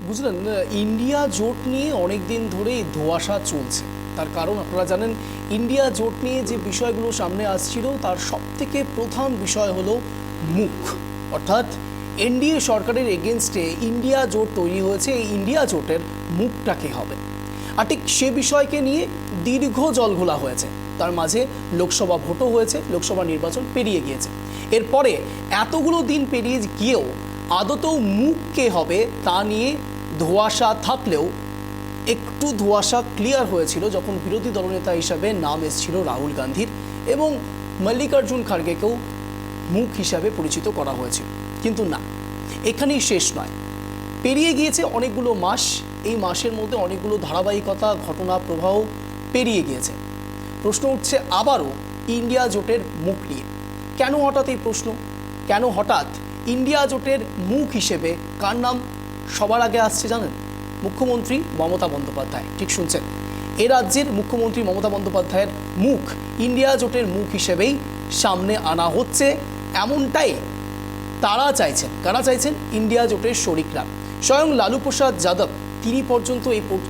বুঝলেন, ইন্ডিয়া জোট নিয়ে অনেক দিন ধরেই ধোঁয়াশা চলছে। তার কারণ আপনারা জানেন, ইন্ডিয়া জোট নিয়ে যে বিষয়গুলো সামনে আসছিল তার সবথেকে প্রধান বিষয় হলো মুখ, অর্থাৎ এনডিএ সরকারের এগেনস্টে ইন্ডিয়া জোট তৈরি হয়েছে। এই ইন্ডিয়া জোটের মুখটা কে হবে, আর ঠিক সে বিষয়কে নিয়ে দীর্ঘ জলঘোলা হয়েছে। তার মাঝে লোকসভা ভোটও হয়েছে, লোকসভা নির্বাচন পেরিয়ে গিয়েছে। এরপরে এতগুলো দিন পেরিয়ে গিয়েও আদতেও মুখ কে হবে তা নিয়ে ধোঁয়াশা থাকলেও একটু ধোঁয়াশা ক্লিয়ার হয়েছিল যখন বিরোধী দলনেতা হিসাবে নাম এসেছিল রাহুল গান্ধীর, এবং মল্লিকার্জুন খাড়গেকেও মুখ হিসাবে পরিচিত করা হয়েছিল। কিন্তু না, এখানেই শেষ নয়, পেরিয়ে গিয়েছে অনেকগুলো মাস। এই মাসের মধ্যে অনেকগুলো ধারাবাহিকতা, ঘটনা প্রবাহ পেরিয়ে গিয়েছে। প্রশ্ন উঠছে আবারও ইন্ডিয়া জোটের মুখ নিয়ে। কেন হঠাৎ এই প্রশ্ন? কেন হঠাৎ ইন্ডিয়া জোটের মুখ হিসেবে কার নাম সবার আগে আসছে জানেন? মুখ্যমন্ত্রী মমতা বন্দ্যোপাধ্যায়। ঠিক শুনছেন, এ রাজ্যের মুখ্যমন্ত্রী মমতা বন্দ্যোপাধ্যায়ের মুখ ইন্ডিয়া জোটের মুখ হিসেবেই সামনে আনা হচ্ছে, এমনটাই তারা চাইছেন। কারা চাইছেন? ইন্ডিয়া জোটের শরিকরা। স্বয়ং লালু প্রসাদ যাদব তিনি পর্যন্ত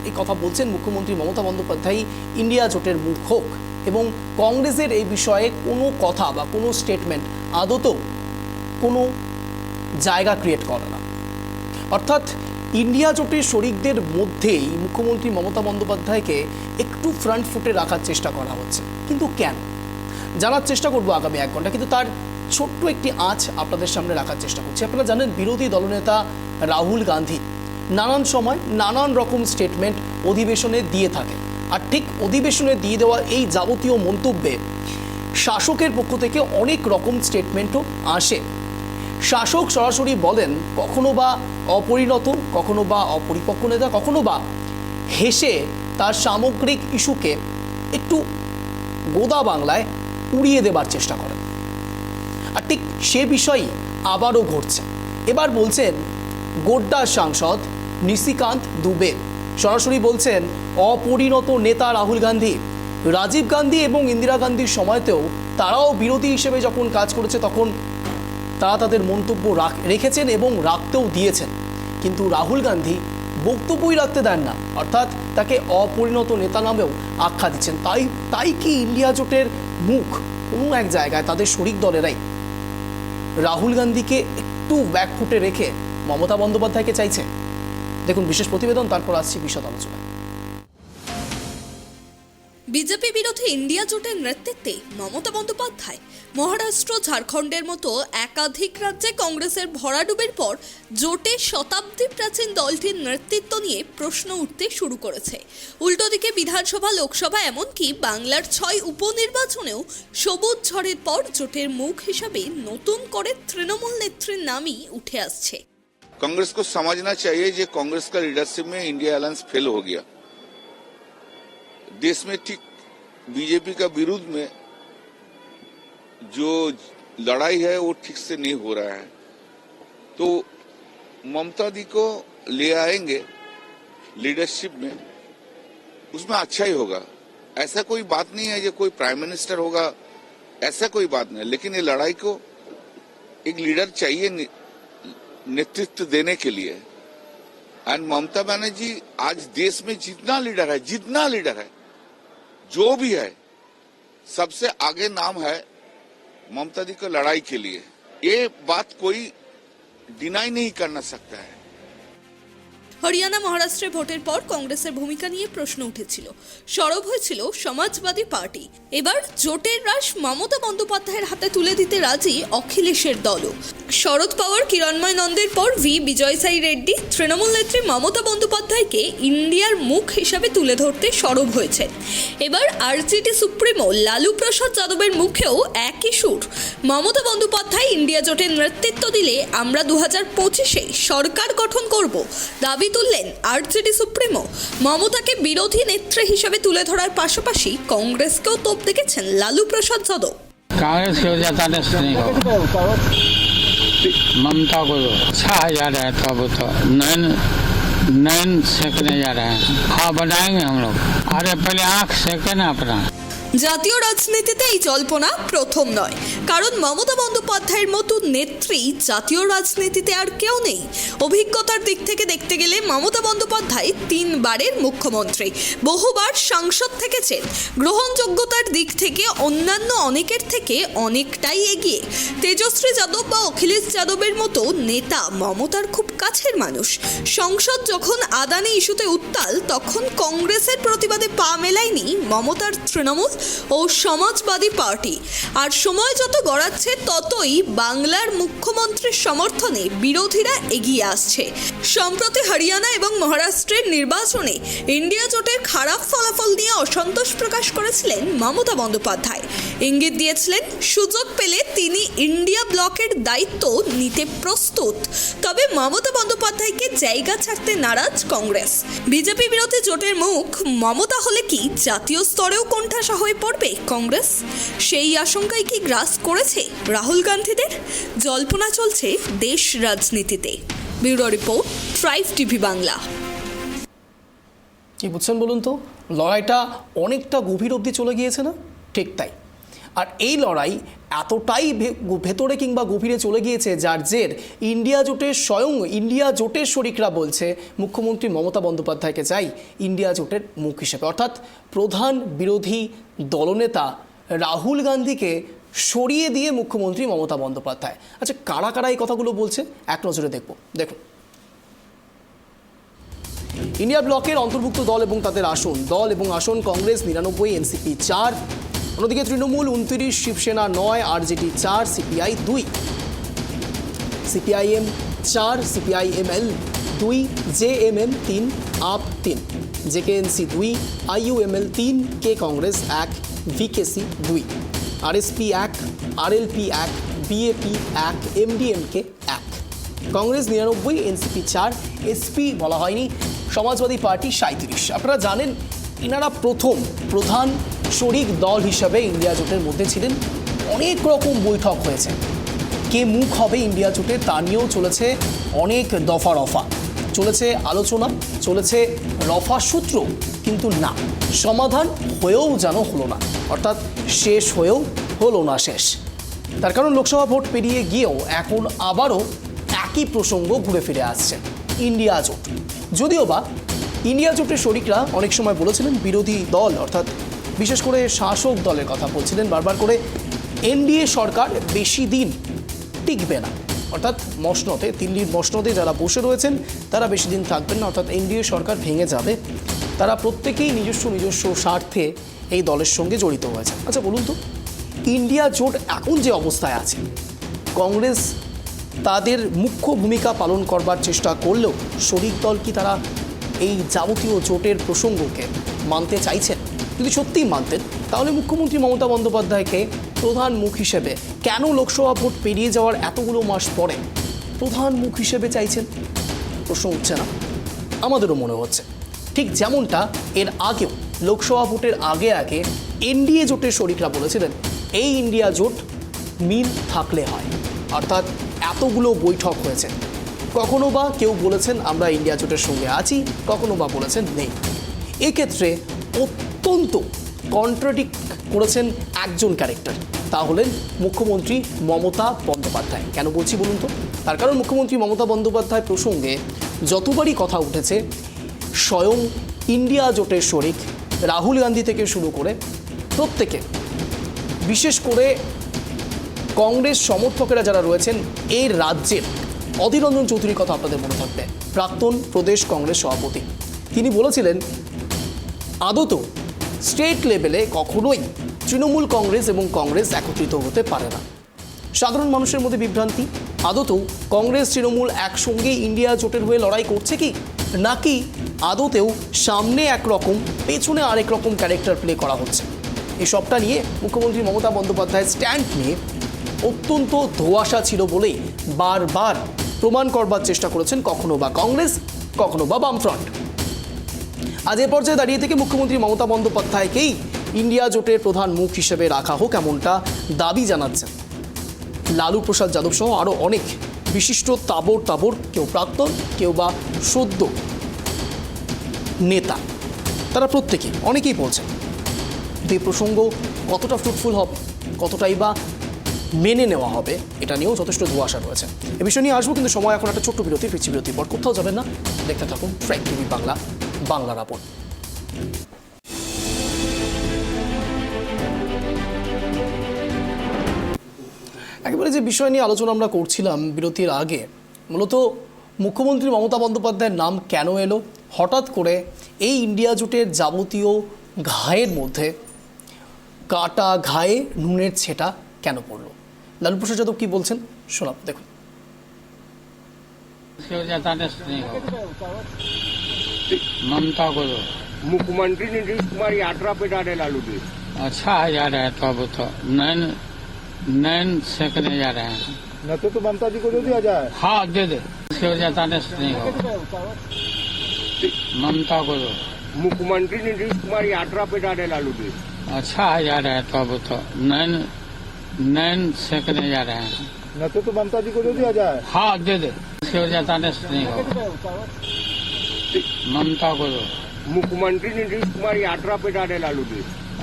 এই কথা বলছেন, মুখ্যমন্ত্রী মমতা বন্দ্যোপাধ্যায় ইন্ডিয়া জোটের মুখ হোক, এবং কংগ্রেসের এই বিষয়ে কোনো কথা বা কোনো স্টেটমেন্ট আদতেও কোনো জায়গা ক্রিয়েট করে না। অর্থাৎ ইন্ডিয়া জোটের শরিকদের মধ্যেই মুখ্যমন্ত্রী মমতা বন্দ্যোপাধ্যায়কে একটু ফ্রন্ট ফুটে রাখার চেষ্টা করা হচ্ছে। কিন্তু কেন, জানার চেষ্টা করবো আগামী 1 ঘন্টা। কিন্তু তার ছোট্ট একটি আঁচ আপনাদের সামনে রাখার চেষ্টা করছি। আপনারা জানেন, বিরোধী দলনেতা রাহুল গান্ধী নানান সময় নানান রকম স্টেটমেন্ট অধিবেশনে দিয়ে থাকে, আর ঠিক অধিবেশনে দিয়ে দেওয়া এই যাবতীয় মন্তব্যে শাসকের পক্ষ থেকে অনেক রকম স্টেটমেন্টও আসে। শাসক সরাসরি বলেন, কখনো বা অপরিণত, কখনো বা অপরিপক্ক নেতা, কখনো বা হেসে তার সামগ্রিক ইস্যুকে একটু গোদা বাংলায় উড়িয়ে দেবার চেষ্টা করেন। আর ঠিক সে বিষয়ই আবারও ঘটছে। এবার বলছেন গোড্ডার সাংসদ নিশিকান্ত দুবে, সরাসরি বলছেন অপরিণত নেতা রাহুল গান্ধী। রাজীব গান্ধী এবং ইন্দিরা গান্ধীর সময়তেও তারাও বিরোধী হিসেবে যখন কাজ করেছে তখন তারা তাদের মন্তব্য রেখেছেন এবং রাখতেও দিয়েছেন, কিন্তু রাহুল গান্ধী বক্তব্যই রাখতে দেন না, অর্থাৎ তাকে অপরিণত নেতা নামেও আখ্যা দিচ্ছেন। তাই কি ইন্ডিয়া জোটের মুখ কোনো এক জায়গায় তাদের শরিক দলেরাই রাহুল গান্ধীকে একটু ব্যাকফুটে রেখে মমতা বন্দ্যোপাধ্যায়কে চাইছে? দেখুন বিশেষ প্রতিবেদন, তারপর আসছি বিশদ আলোচনা। বিজেপি বিরোধী ইন্ডিয়া জোটের নেতৃত্বে মমতা বন্দ্যোপাধ্যায় মহারাষ্ট্র, ঝাড়খণ্ডের মতো একাধিক রাজ্যে কংগ্রেসের ভরাডুবির পর জোটের শতাব্দী প্রাচীন দলটির নেতৃত্ব নিয়ে প্রশ্ন উঠতে শুরু করেছে। উল্টো দিকে বিধানসভা, লোকসভা, এমনকি বাংলার 6 উপনির্বাচনেও সবুজ ঝড়ের পর জোটের মুখ হিসাবে নতুন করে তৃণমূল নেত্রীর नामই উঠে আসছে। कांग्रेस को समझना चाहिए कि कांग्रेस का लीडरशिप में इंडिया अलायंस फेल हो गया। देश में ठीक बीजेपी का विरुद्ध में जो लड़ाई है वो ठीक से नहीं हो रहा है, तो ममता दी को ले आएंगे लीडरशिप में, उसमें अच्छा ही होगा। ऐसा कोई बात नहीं है जो कोई प्राइम मिनिस्टर होगा, ऐसा कोई बात नहीं, लेकिन ये लड़ाई को एक लीडर चाहिए नेतृत्व देने के लिए। एंड ममता बनर्जी आज देश में जितना लीडर है जो भी है, सबसे आगे नाम है ममता दी को लड़ाई के लिए। ये बात कोई डिनाई नहीं करना सकता है। হরিয়ানা, মহারাষ্ট্রে ভোটের পর কংগ্রেসের ভূমিকা নিয়ে প্রশ্ন উঠেছিল, সরব হয়েছিল সমাজবাদী পার্টি। এবার জোটের রাশ মমতা বন্দ্যোপাধ্যায়ের হাতে তুলে দিতে রাজি অখিলেশের দলও। শরদ পাওয়ার, কিরণময় নন্দের পর বিজয়সাই রেড্ডি তৃণমূল নেত্রী মমতা বন্দ্যোপাধ্যায়কে ইন্ডিয়ার মুখ হিসাবে তুলে ধরতে সরব হয়েছেন। এবার আরজেডি সুপ্রিমো লালু প্রসাদ যাদবের মুখেও একই সুর। মমতা বন্দ্যোপাধ্যায় ইন্ডিয়া জোটের নেতৃত্ব দিলে আমরা 2025-এ সরকার গঠন করব দাবি তুললেন আরজেডি সুপ্রিমো। মমতাকে বিরোধী নেত্রী হিসেবে তুলে ধরার পাশাপাশি কংগ্রেসকেও তোপ দেখেছেন লালু প্রসাদ যাদব। कांग्रेस की वजह से नहीं होगा, ममता को छाया जा रहा है, तो अब तो नयन सेकने जा रहे हैं। हाँ बनाएंगे हम लोग, अरे पहले आँख सेके ना अपना। জাতীয় রাজনীতিতে এই জল্পনা প্রথম নয়, কারণ মমতা বন্দ্যোপাধ্যায়ের মতো নেত্রী জাতীয় রাজনীতিতে আর কেউ নেই। অভিজ্ঞতার দিক থেকে দেখতে গেলে মমতা বন্দ্যোপাধ্যায় 3 বারের মুখ্যমন্ত্রী, বহুবার সাংসদ থেকেছেন। গ্রহণযোগ্যতার দিক থেকে অন্যান্য অনেকের থেকে অনেকটাই এগিয়ে। তেজস্বী যাদব বা অখিলেশ যাদবের মতো নেতা মমতার খুব কাছের মানুষ। সংসদ যখন আদানি ইস্যুতে উত্তাল, তখন কংগ্রেসের প্রতিবাদে পা মেলায়নি মমতার তৃণমূল ও সমাজবাদী পার্টি। আর সময় যত গড়াচ্ছে ততই বাংলার মুখ্যমন্ত্রীর সমর্থনে বিরোধীরা এগিয়ে আসছে। সম্প্রতি হরিয়ানা এবং মহারাষ্ট্রের নির্বাচনে ইন্ডিয়া জোটের খারাপ ফলাফল নিয়ে অসন্তোষ প্রকাশ করেছিলেন মমতা বন্দ্যোপাধ্যায়। ইঙ্গিত দিয়েছিলেন সুযোগ পেলে তিনি ইন্ডিয়া ব্লকের দায়িত্ব নিতে প্রস্তুত। তবে মমতা বন্দ্যোপাধ্যায়কে জায়গা ছাড়তে নারাজ কংগ্রেস। বিজেপি বিরোধী জোটের মুখ মমতা হলে কি জাতীয় স্তরেও কোণঠাসা হয়ে পড়বে কংগ্রেস? সেই আশঙ্কাই কি গ্রাস করেছে রাহুল গান্ধীদের? জল্পনা চলছে দেশ রাজনীতিতে। Bureau report, tribe TV Bangla. কি বুঝছেন বলুন তো, লড়াইটা অনেকটা গভীর অবধি চলে গিয়েছে না? ঠিক তাই। আর এই লড়াই এতটাই ভেতরে কিংবা গভীরে চলে গিয়েছে, যার জের স্বয়ং ইন্ডিয়া জোটের শরিকরা বলছে মুখ্যমন্ত্রী মমতা বন্দ্যোপাধ্যায়কে চাই ইন্ডিয়া জোটের মুখ হিসেবে। অর্থাৎ প্রধান বিরোধী দলনেতা রাহুল গান্ধীকে সরিয়ে দিয়ে মুখ্যমন্ত্রী মমতা বন্দ্যোপাধ্যায়। আচ্ছা, কারা কারা এই কথাগুলো বলছে এক নজরে দেখুন। ইন্ডিয়া ব্লকের অন্তর্ভুক্ত দল এবং তাদের আসন কংগ্রেস 99, এনসিপি 4, অন্যদিকে Trinamool 29, Shiv Sena 9, RJD 4, CPI 2, CPIM 4, CPIML 2, JMM 3, AAP 3, JKNC 2, IUML 3, K Congress 1, VKC 2, RSP 1, RLP 1, BAP 1, MDMK 1, Congress 99, NCP 4, SP বলা হয়নি, সমাজবাদী পার্টি 37। আপনারা জানেন এনারা প্রথম প্রধান শরিক দল হিসাবে ইন্ডিয়া জোটের মধ্যে ছিলেন। অনেক রকম বৈঠক হয়েছে, কে মুখ হবে ইন্ডিয়া জোটের তা নিয়েও চলেছে অনেক দফা রফা, চলেছে আলোচনা, চলেছে রফা সূত্র, কিন্তু না, সমাধান হয়েও যেন হলো না, অর্থাৎ শেষ হয়েও হলো না শেষ। তার কারণ লোকসভা ভোট পেরিয়ে গিয়েও এখন আবারও একই প্রসঙ্গ ঘুরে ফিরে আসছে, ইন্ডিয়া জোট। যদিও বা ইন্ডিয়া জোটের শরিকরা অনেক সময় বলেছিলেন বিরোধী দল অর্থাৎ বিশেষ করে শাসক দলের কথা বলছিলেন বারবার করে, এনডিএ সরকার বেশি দিন টিকবে না, অর্থাৎ মসনদে, দিল্লির মসনদে যারা বসে রয়েছেন তারা বেশি দিন থাকবেন না, অর্থাৎ এনডিএ সরকার ভেঙে যাবে। তারা প্রত্যেকেই নিজস্ব স্বার্থে এই দলের সঙ্গে জড়িত হয়েছে। আচ্ছা বলুন তো, ইন্ডিয়া জোট এখন যে অবস্থায় আছে, কংগ্রেস তাদের মুখ্য ভূমিকা পালন করবার চেষ্টা করলেও শরিক দল কি তারা এই যাবতীয় জোটের প্রসঙ্গকে মানতে চাইছেন? যদি সত্যিই মানতেন তাহলে মুখ্যমন্ত্রী মমতা বন্দ্যোপাধ্যায়কে প্রধান মুখ হিসেবে কেন লোকসভা ভোট পেরিয়ে যাওয়ার এতগুলো মাস পরে প্রধান মুখ হিসেবে চাইছেন? প্রশ্ন উঠছে না? আমাদেরও মনে হচ্ছে ঠিক যেমনটা এর আগেও লোকসভা ভোটের আগে এনডিএ জোটের শরিকরা বলেছিলেন এই ইন্ডিয়া জোট মিল থাকলে হয়, অর্থাৎ এতগুলো বৈঠক হয়েছে, কখনো বা কেউ বলেছেন আমরা ইন্ডিয়া জোটের সঙ্গে আছি, কখনো বা বলেছেন নেই। এক্ষেত্রে অত্যন্ত কন্ট্রাডিক্ট করেছেন একজন ক্যারেক্টার, তা হলেন মুখ্যমন্ত্রী মমতা বন্দ্যোপাধ্যায়। কেন বলছি বলুন তো? তার কারণ মুখ্যমন্ত্রী মমতা বন্দ্যোপাধ্যায় প্রসঙ্গে যতবারই কথা উঠেছে স্বয়ং ইন্ডিয়া জোটের শরিক রাহুল গান্ধী থেকে শুরু করে প্রত্যেকে, বিশেষ করে কংগ্রেস সমর্থকেরা যারা রয়েছেন এই রাজ্যের, অধীর রঞ্জন চৌধুরীর কথা আপনাদের মনে থাকবে, প্রাক্তন প্রদেশ কংগ্রেস সভাপতি, তিনি বলেছিলেন আদৌ স্টেট লেভেলে কখনোই তৃণমূল কংগ্রেস এবং কংগ্রেস একত্রিত হতে পারে না। সাধারণ মানুষের মধ্যে বিভ্রান্তি, আদৌ কংগ্রেস তৃণমূল একসঙ্গে ইন্ডিয়া জোটের হয়ে লড়াই করছে কি, নাকি আদতেও সামনে একরকম পেছনে আরেক রকম ক্যারেক্টার প্লে করা হচ্ছে? এই সবটা নিয়ে মুখ্যমন্ত্রী মমতা বন্দ্যোপাধ্যায়ের স্ট্যান্ড নিয়ে অত্যন্ত ধোঁয়াশা ছিল বলেই বারবার প্রমাণ করবার চেষ্টা করেছেন কখনো বা কংগ্রেস, কখনো বা বামফ্রন্ট। আজ এ পর্যায়ে দাঁড়িয়ে থেকে মুখ্যমন্ত্রী মমতা বন্দ্যোপাধ্যায়কেই ইন্ডিয়া জোটের প্রধান মুখ হিসেবে রাখা হোক এমনটা দাবি জানাচ্ছেন লালু প্রসাদ যাদব সহ আরও অনেক বিশিষ্ট তাবর কেউ প্রাক্তন, কেউ বা সদ্য নেতা, তারা প্রত্যেকেই অনেকেই বলছেন তো এই প্রসঙ্গ কতটা ফ্রুটফুল হবে, কতটাই বা মেনে নেওয়া হবে, এটা নিয়েও যথেষ্ট ধোঁয়াশা রয়েছে। এ বিষয় নিয়ে আসবো, কিন্তু সময় এখন একটা ছোট্ট বিরতি, ফিরছি বিরতির পর। কোথাও যাবেন না, দেখতে থাকুন ট্র্যাক টিভি বাংলা, বাংলার আপন। একেবারে যে বিষয় নিয়ে আলোচনা আমরা করছিলাম বিরতির আগে, মূলত মুখ্যমন্ত্রী মমতা বন্দ্যোপাধ্যায়ের নাম কেন এলো হঠাৎ করে এই ইন্ডিয়া জোটের যাবতীয় ঘায়ের মধ্যে, কাটা ঘায়ে নুনের ছেটা কেন পড়লো? লালু প্রসাদ যাদব কি বলছেন শোনাব, দেখুন। क्यों ज्यादा नेक्स्ट नहीं हो ममता को दो। मुख्यमंत्री नीतीश कुमार यात्रा पे जा रहे लालू जी। अच्छा है जा रहे हैं तो अब तो नैन नैन सेकने जा रहे हैं। न तो ममता जी को दे दिया जाए। हाँ दे दे, क्यों ज्यादा नेक्स्ट नहीं हो ममता को दो। मुख्यमंत्री नीतीश कुमार यात्रा पे जा रहे लालू जी। अच्छा है जा रहे हैं तो अब तो नैन नैन सेकने जा रहे हैं। न तो ममता जी को दे दिया जाए। हाँ दे दे, क्यों ज्यादा नेक्स्ट नहीं हो ममता को दो। मुख्यमंत्री नीतीश कुमार यात्रा पे जा रहे लालू जी।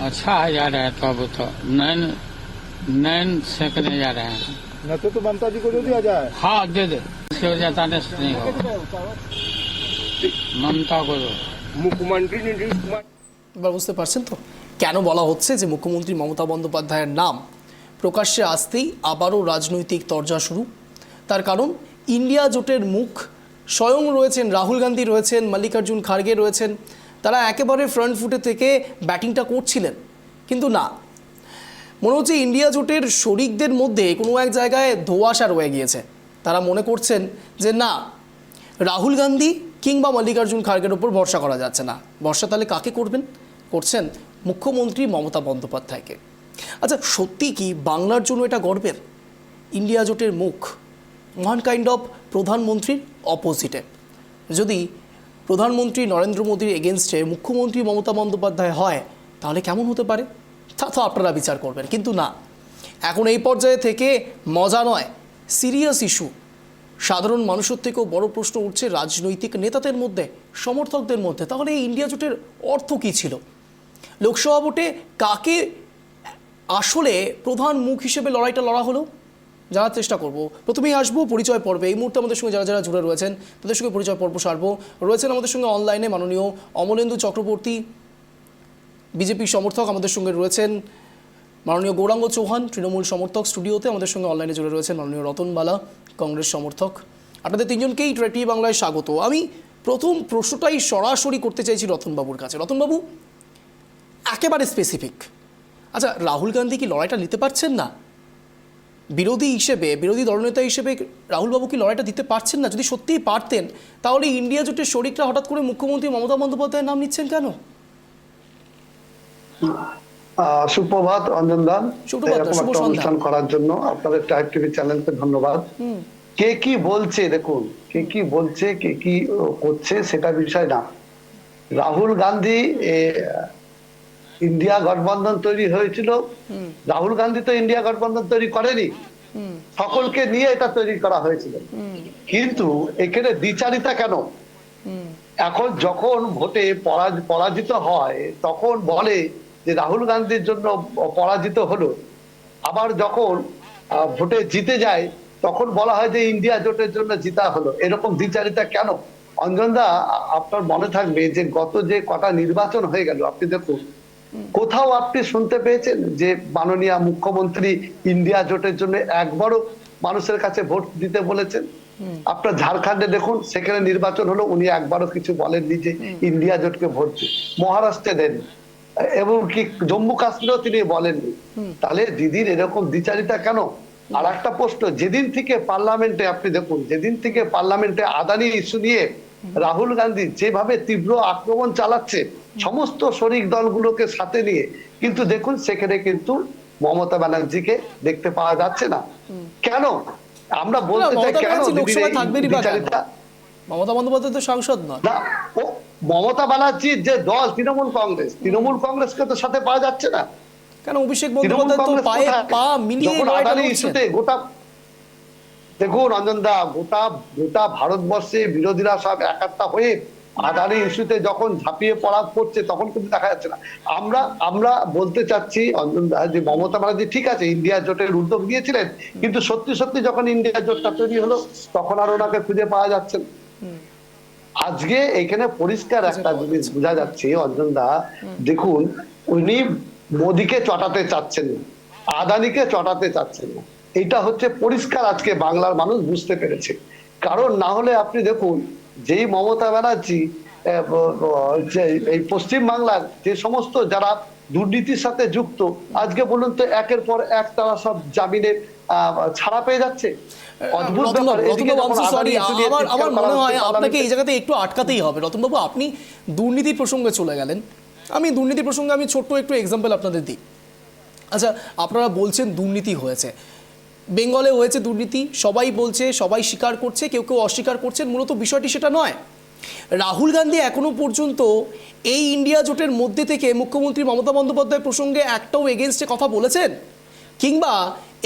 अच्छा है जा रहे हैं तो अब तो नैन नैन सेकने जा रहे हैं। न तो ममता जी को दे दिया जाए। हाँ दे दे, क्यों ज्यादा नेक्स्ट नहीं हो ममता को दो। मुख्यमंत्री नीतीश कुमार। এবার বুঝতে পারছেন তো কেন বলা হচ্ছে যে মুখ্যমন্ত্রী মমতা বন্দ্যোপাধ্যায়ের নাম প্রকাশ্যে আসতেই আবারও রাজনৈতিক তরজা শুরু। তার কারণ ইন্ডিয়া জোটের মুখ স্বয়ং রয়েছেন রাহুল গান্ধী, রয়েছেন মল্লিকার্জুন খাড়গে, রয়েছেন, তারা একেবারে ফ্রন্ট ফুটে থেকে ব্যাটিংটা করছিলেন। কিন্তু না, মনে হচ্ছে ইন্ডিয়া জোটের শরিকদের মধ্যে কোনো এক জায়গায় ধোঁয়াশা রয়ে গিয়েছে। তারা মনে করছেন যে না, রাহুল গান্ধী কিংবা মল্লিকার্জুন খাড়গের ওপর ভরসা করা যাচ্ছে না। ভরসা তাহলে কাকে করবেন? করছেন মুখ্যমন্ত্রী মমতা বন্দ্যোপাধ্যায়কে। আচ্ছা, সত্যি কি বাংলার জন্য এটা গর্বের? ইন্ডিয়া জোটের মুখ ওয়ান কাইন্ড অফ প্রধানমন্ত্রীর অপোজিটে। যদি প্রধানমন্ত্রী নরেন্দ্র মোদীর এগেনস্টে মুখ্যমন্ত্রী মমতা বন্দ্যোপাধ্যায় হয়, তাহলে কেমন হতে পারে? তা তো আপনারা বিচার করবেন। কিন্তু না, এখন এই পর্যায়ে থেকে মজা নয়, সিরিয়াস ইস্যু। সাধারণ মানুষের থেকেও বড় প্রশ্ন উঠছে রাজনৈতিক নেতাদের মধ্যে, সমর্থকদের মধ্যে। তাহলে এই ইন্ডিয়া জোটের অর্থ কী ছিল? লোকসভা ভোটে কাকে আসলে প্রধান মুখ হিসেবে লড়াইটা লড়া হলো জানার চেষ্টা করব। প্রথমেই আসবো পরিচয় পর্বে। এই মুহূর্তে আমাদের সঙ্গে যারা যারা জুড়ে রয়েছেন তাদের সঙ্গে পরিচয় পর্ব সারবো। রয়েছেন আমাদের সঙ্গে অনলাইনে মাননীয় অমলেন্দু চক্রবর্তী, বিজেপি সমর্থক। আমাদের সঙ্গে রয়েছেন মাননীয় গৌরাঙ্গ চৌহান, তৃণমূল সমর্থক। স্টুডিওতে আমাদের সঙ্গে অনলাইনে জুড়ে রয়েছেন মাননীয় রতনবালা, কংগ্রেস সমর্থক। আপনাদের তিনজনকেই ট্র্যাক টিভি বাংলায় স্বাগত। আমি প্রথম প্রশ্নটাই সরাসরি করতে চাইছি রতনবাবুর কাছে। রতনবাবু, একেবারে স্পেসিফিক, আচ্ছা, রাহুল গান্ধী কি লড়াইটা নিতে পারছেন না? বিরোধী হিসেবে, বিরোধী দলনেতা হিসেবে রাহুলবাবু কি লড়াইটা দিতে পারছেন না? যদি সত্যিই পারতেন, তাহলে ইন্ডিয়া জোটের শরিকরা হঠাৎ করে মুখ্যমন্ত্রী মমতা বন্দ্যোপাধ্যায়ের নাম নিচ্ছেন কেন? সুপ্রভাত অঞ্জন দান, সুপ্রভাত, এরকম শুভ একটা সন্ধ্যা। অনুষ্ঠান করার জন্য আপনাদের ট্রাইব টিভি চ্যানেলকে ধন্যবাদ। কে কি বলছে দেখুন, কে কি বলছে, কে কি করছে সেটা বিষয় না। রাহুল গান্ধী ইন্ডিয়া গঠবন্ধন তৈরি হয়েছিল, রাহুল গান্ধী তো ইন্ডিয়া গঠবন্ধন তৈরি করেনি, সকলকে নিয়ে এটা তৈরি করা হয়েছিল। কিন্তু এখানে দ্বিচারিতা কেন? এখন যখন ভোটে পরাজিত হয় তখন বলে যে রাহুল গান্ধীর জন্য পরাজিত হলো, আবার যখন ভোটে জিতে যায় তখন বলা হয় যে ইন্ডিয়া জোটের জন্য জিতা হলো। এরকম দ্বিচারিতা কেন? অঞ্জনদা, আপনার মনে থাকবে যে গত যে কটা নির্বাচন হয়ে গেল, আপনি দেখুন কোথাও আপনি শুনতে পেয়েছেন যে মাননীয় মুখ্যমন্ত্রী ইন্ডিয়া জোটের জন্য একবারও মানুষের কাছে ভোট দিতে বলেছেন? আপনার ঝাড়খণ্ডে দেখুন, সেখানে নির্বাচন হলো, উনি একবারও কিছু বলেননি যে ইন্ডিয়া জোটকে ভোট দিন। মহারাষ্ট্রে দেন, এবং কি জম্মু কাশ্মীরেও তিনি বলেননি। তাহলে দিদির এরকম দ্বিচারিতা কেন? আর একটা প্রশ্ন, যেদিন থেকে পার্লামেন্টে আপনি দেখুন, যেদিন থেকে পার্লামেন্টে আদানি ইস্যু নিয়ে রাহুল গান্ধী যেভাবে তীব্র আক্রমণ চালাচ্ছে সমস্ত শরিক দলগুলোকে সাথে নিয়ে, কিন্তু দেখুন সেখানে কিন্তু মমতা ব্যানার্জিকে দেখতে পাওয়া যাচ্ছে না। কেন? আমরা বলতে চাই কেন দ্বিচারিতা? মমতা বন্দ্যোপাধ্যায় তো সাংসদ নয় না, ও মমতা ব্যানার্জির যে দল তৃণমূল কংগ্রেসকে তো সাথে পাওয়া যাচ্ছে না কেন? অভিষেক বন্দ্যোপাধ্যায় তো পায়ে পা মিলিয়ে লড়াইটা লড়ছেন। গোটা দেখুন অঞ্জনদা, গোটা ভারতবর্ষে বিরোধীরা সব একাত্তা হয়ে আদানি ইস্যুতে যখন ঝাঁপিয়ে পড়া পড়ছে তখন কিন্তু দেখা যাচ্ছে না। আমরা বলতে চাচ্ছি অঞ্জন দা যে মমতা ব্যানার্জি ঠিক আছে ইন্ডিয়া জোটের উদ্যোগ নিয়েছিলেন, কিন্তু সত্যি সত্যি যখন ইন্ডিয়া জোটটা তৈরি হলো তখন আর ওনাকে খুঁজে পাওয়া যাচ্ছে না। আজকে এখানে পরিষ্কার একটা জিনিস বোঝা যাচ্ছে অঞ্জন দা, দেখুন উনি মোদিকে চটাতে চাচ্ছেন না, আদানিকে চটাতে চাচ্ছেন না, এটা হচ্ছে পরিষ্কার আজকে বাংলার মানুষ বুঝতে পেরেছে। কারণ না হলে আপনি দেখুন যেই মমতা ব্যানার্জি এই পশ্চিম বাংলার যে সমস্ত যারা দুর্নীতির সাথে যুক্ত, আজকে বলুন তো একের পর এক তারা সব জামিনে ছাড়া পেয়ে যাচ্ছে। অদ্ভুত ব্যাপার। এদিকে যখন আদানি issue নিয়ে আমার মনে হয় চিৎকার করা আপনাকে হচ্ছে, এই জায়গাতে একটু আটকাতেই হবে। রতনবাবু, আপনি দুর্নীতি প্রসঙ্গে চলে গেলেন, আমি দুর্নীতি প্রসঙ্গে আমি ছোট্ট একটু এক্সাম্পল আপনাদের দিই। আচ্ছা, আপনারা বলছেন দুর্নীতি হয়েছে, বেঙ্গলে হয়েছে দুর্নীতি, সবাই বলছে, সবাই স্বীকার করছে, কেউ কেউ অস্বীকার করছেন, মূলত বিষয়টি সেটা নয়। রাহুল গান্ধী এখনো পর্যন্ত এই ইন্ডিয়া জোটের মধ্যে থেকে মুখ্যমন্ত্রী মমতা বন্দ্যোপাধ্যায় প্রসঙ্গে একটাও এগেনস্টে কথা বলেছেন? কিংবা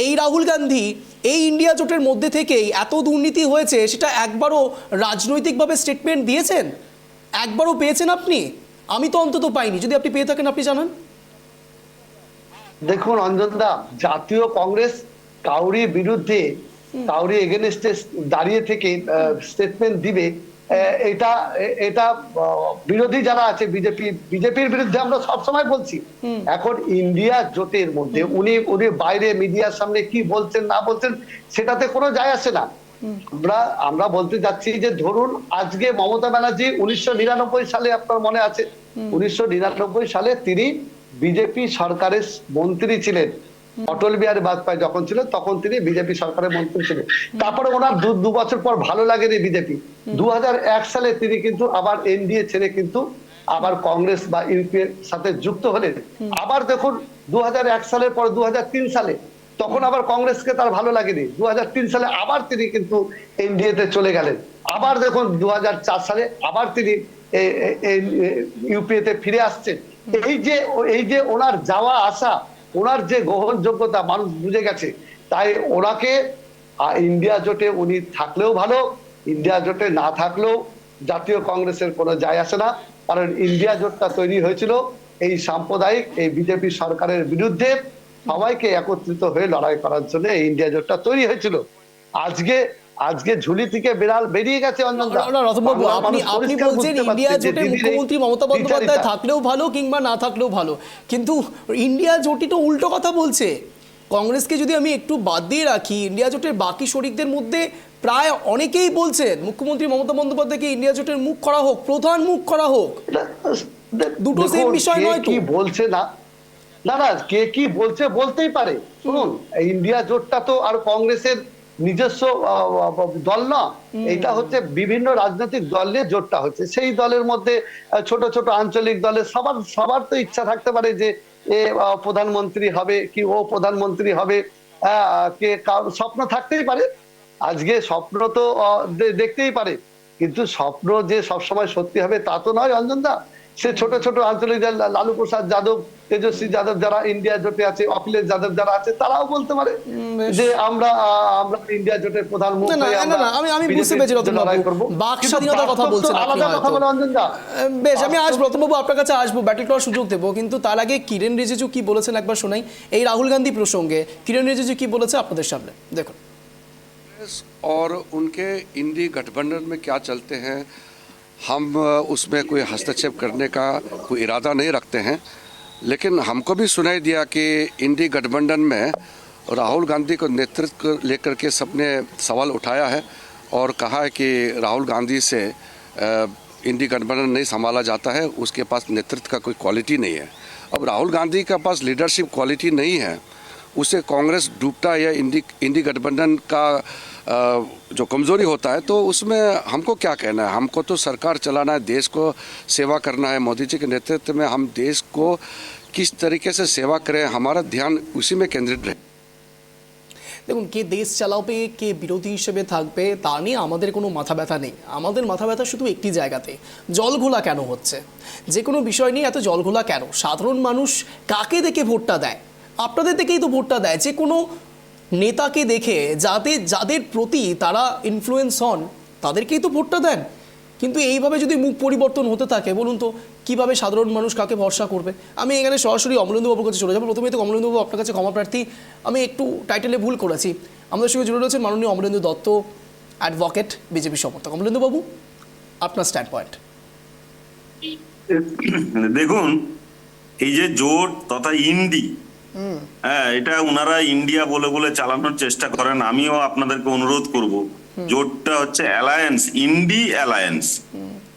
এই রাহুল গান্ধী এই ইন্ডিয়া জোটের মধ্যে থেকেই এত দুর্নীতি হয়েছে সেটা একবারও রাজনৈতিকভাবে স্টেটমেন্ট দিয়েছেন? একবারও পেয়েছেন আপনি? আমি তো অন্তত পাইনি, যদি আপনি পেয়ে থাকেন আপনি জানান। দেখুন অঞ্জন দা, জাতীয় কংগ্রেস কাউরি বিরুদ্ধে কাউরি এগেনস্টে দাঁড়িয়ে থেকে স্টেটমেন্ট দিবে, এটা এটা বিরোধী যারা আছে বিজেপির বিরুদ্ধে আমরা সবসময় বলছি। এখন ইন্ডিয়া জোটের মধ্যে উনি বাইরে মিডিয়ার সামনে কি বলছেন না বলছেন সেটাতে কোনো যায় আসে না। আমরা বলতে যাচ্ছি যে ধরুন আজকে মমতা ব্যানার্জি 1999 সালে, আপনার মনে আছে 1999 সালে তিনি বিজেপি সরকারের মন্ত্রী ছিলেন। অটল বিহারী বাজপেয়ী যখন ছিল তখন তিনি বিজেপি সরকারের মন্ত্রী ছিলেন। তারপরে ওনার দু বছর পর ভালো লাগেনি বিজেপি, 2001 সালে তিনি কিন্তু আবার এনডিএ ছেড়ে কিন্তু আবার কংগ্রেস বা ইউপিএর সাথে যুক্ত হলেন। আবার দেখুন 2001 সালের পর 2003 সালে তখন আবার কংগ্রেসকে তার ভালো লাগেনি, 2003 সালে আবার তিনি কিন্তু এনডিএ তে চলে গেলেন। আবার দেখুন 2004 সালে আবার তিনি ইউপিএ তে ফিরে আসছেন। এই যে ওনার যাওয়া আসা, ওনার যে গ্রহণযোগ্যতা মানুষ বুঝে গেছে, তাই ওনাকে ইন্ডিয়া জোটে উনি থাকলেও ভালো, ইন্ডিয়া জোটে না থাকলেও জাতীয় কংগ্রেসের কোনো যায় আসে না। কারণ ইন্ডিয়া জোটটা তৈরি হয়েছিল এই সাম্প্রদায়িক এই বিজেপি সরকারের বিরুদ্ধে সবাইকে একত্রিত হয়ে লড়াই করার জন্য এই ইন্ডিয়া জোটটা তৈরি হয়েছিল। আজকে ঝুলি থেকে বিড়াল বেরিয়ে গেছে অঞ্জন দা। রতনবাবু, আপনি বলছেন ইন্ডিয়া জোটে মুখ্যমন্ত্রী মমতা বন্দ্যোপাধ্যায় থাকলেও ভালো কিংবা না থাকলেও ভালো, কিন্তু ইন্ডিয়া জোটই তো উল্টো কথা বলছে। কংগ্রেসকে যদি আমি একটু বাদ দিয়ে রাখি, ইন্ডিয়া জোটের বাকি শরিকদের মধ্যে প্রায় অনেকেই বলছেন মুখ্যমন্ত্রী মমতা বন্দ্যোপাধ্যায়কে ইন্ডিয়া জোটের মুখ করা হোক, প্রধান মুখ করা হোক। দুটো সেম বিষয় নয় তো? কি বলছে না না কে কি বলছে বলতেই পারে। শুনুন, ইন্ডিয়া জোটটা তো আর কংগ্রেসের নিজস্ব দল না, এটা হচ্ছে বিভিন্ন রাজনৈতিক দল নিয়ে জোটটা হচ্ছে। সেই দলের মধ্যে ছোট ছোট আঞ্চলিক দলের সবার তো ইচ্ছা থাকতে পারে যে এ প্রধানমন্ত্রী হবে কি ও প্রধানমন্ত্রী হবে, কে স্বপ্ন থাকতেই পারে। আজকে স্বপ্ন তো দেখতেই পারে, কিন্তু স্বপ্ন যে সবসময় সত্যি হবে তা তো নয় অঞ্জন দা। সে ছোট ছোট আঞ্চলিক লালু প্রসাদ যাদব, তেজস্বী যাদব যারা ইন্ডিয়া জোটে আছে, অখিলেশ যাদব যারা আছে, তারাও বলতে পারে যে আমরা ইন্ডিয়া জোটের প্রধানমন্ত্রী। আমি বুঝতে পেরেছি রতনবাবু, বাক স্বাধীনতার কথা বলছেন আপনি হয়তো। বেশ, আমি আসবো রতনবাবু, আপনার কাছে আসবো, ব্যাটল করার সুযোগ দেবো, কিন্তু তার আগে কিরেন রিজিজু কি বলেছেন একবার শোনাই। এই রাহুল গান্ধী প্রসঙ্গে কিরেন রিজিজু কি বলেছে আপনাদের সামনে দেখুন। और उनके इंडी गठबंधन में क्या चलते हैं, हम उसमें कोई हस्तक्षेप करने का कोई इरादा नहीं रखते हैं। लेकिन हमको भी सुनाई दिया कि इंडी गठबंधन में राहुल गांधी को नेतृत्व लेकर के सबने सवाल उठाया है और कहा है कि राहुल गांधी से इंडी गठबंधन नहीं संभाला जाता है, उसके पास नेतृत्व का कोई क्वालिटी नहीं है। अब राहुल गांधी के पास लीडरशिप क्वालिटी नहीं है, उससे कांग्रेस डूबता है या इंडी गठबंधन का जो कमज़ोरी होता है, तो उसमें हमको क्या कहना है। हमको तो सरकार चलाना है, देश को सेवा करना है। मोदी जी के नेतृत्व में हम देश को किस तरीके से सेवा करें, हमारा ध्यान उसी में केंद्रित रहे। দেখুন, কে দেশ চালাবে কে বিরোধী হিসেবে থাকবে তা নিয়ে আমাদের কোনো মাথা ব্যথা নেই। আমাদের মাথা ব্যথা শুধু একটি জায়গাতে, জলঘোলা কেন হচ্ছে, যে কোনো বিষয় নিয়ে এত জলঘোলা কেন। সাধারণ মানুষ কাকে দেখে ভোটটা দেয়? আপনাদের দেখেই তো ভোটটা দেয়। যে কোনো নেতাকে দেখে যাদের প্রতি তারা ইনফ্লুয়েন্স হন তাদেরকেই তো ভোটটা দেন। কিন্তু এইভাবে যদি মুখ পরিবর্তন হতে থাকে, বলুন তো কিভাবে সাধারণ মানুষ কাকে ভরসা করবে? আমি এখানে সরাসরি অমলেন্দুবাবুর কাছে চলে যাবো। প্রথমে তো অমলেন্দুবাবু, আপনার কাছে ক্ষমা প্রার্থী, আমি একটু টাইটেলে ভুল করেছি। আমাদের সঙ্গে জুড়ে রয়েছেন মাননীয় অমলেন্দু দত্ত, অ্যাডভোকেট, বিজেপি সমর্থক। অমলেন্দুবাবু, আপনার স্ট্যান্ড পয়েন্ট। দেখুন, এই যে জোট তথা ইন্ডি, হ্যাঁ, এটা ওনারা ইন্ডিয়া বলে বলে চালানোর চেষ্টা করেন। আমিও আপনাদেরকে অনুরোধ করব, জোটটা হচ্ছে অ্যালায়েন্স, ইন্ডি অ্যালায়েন্স।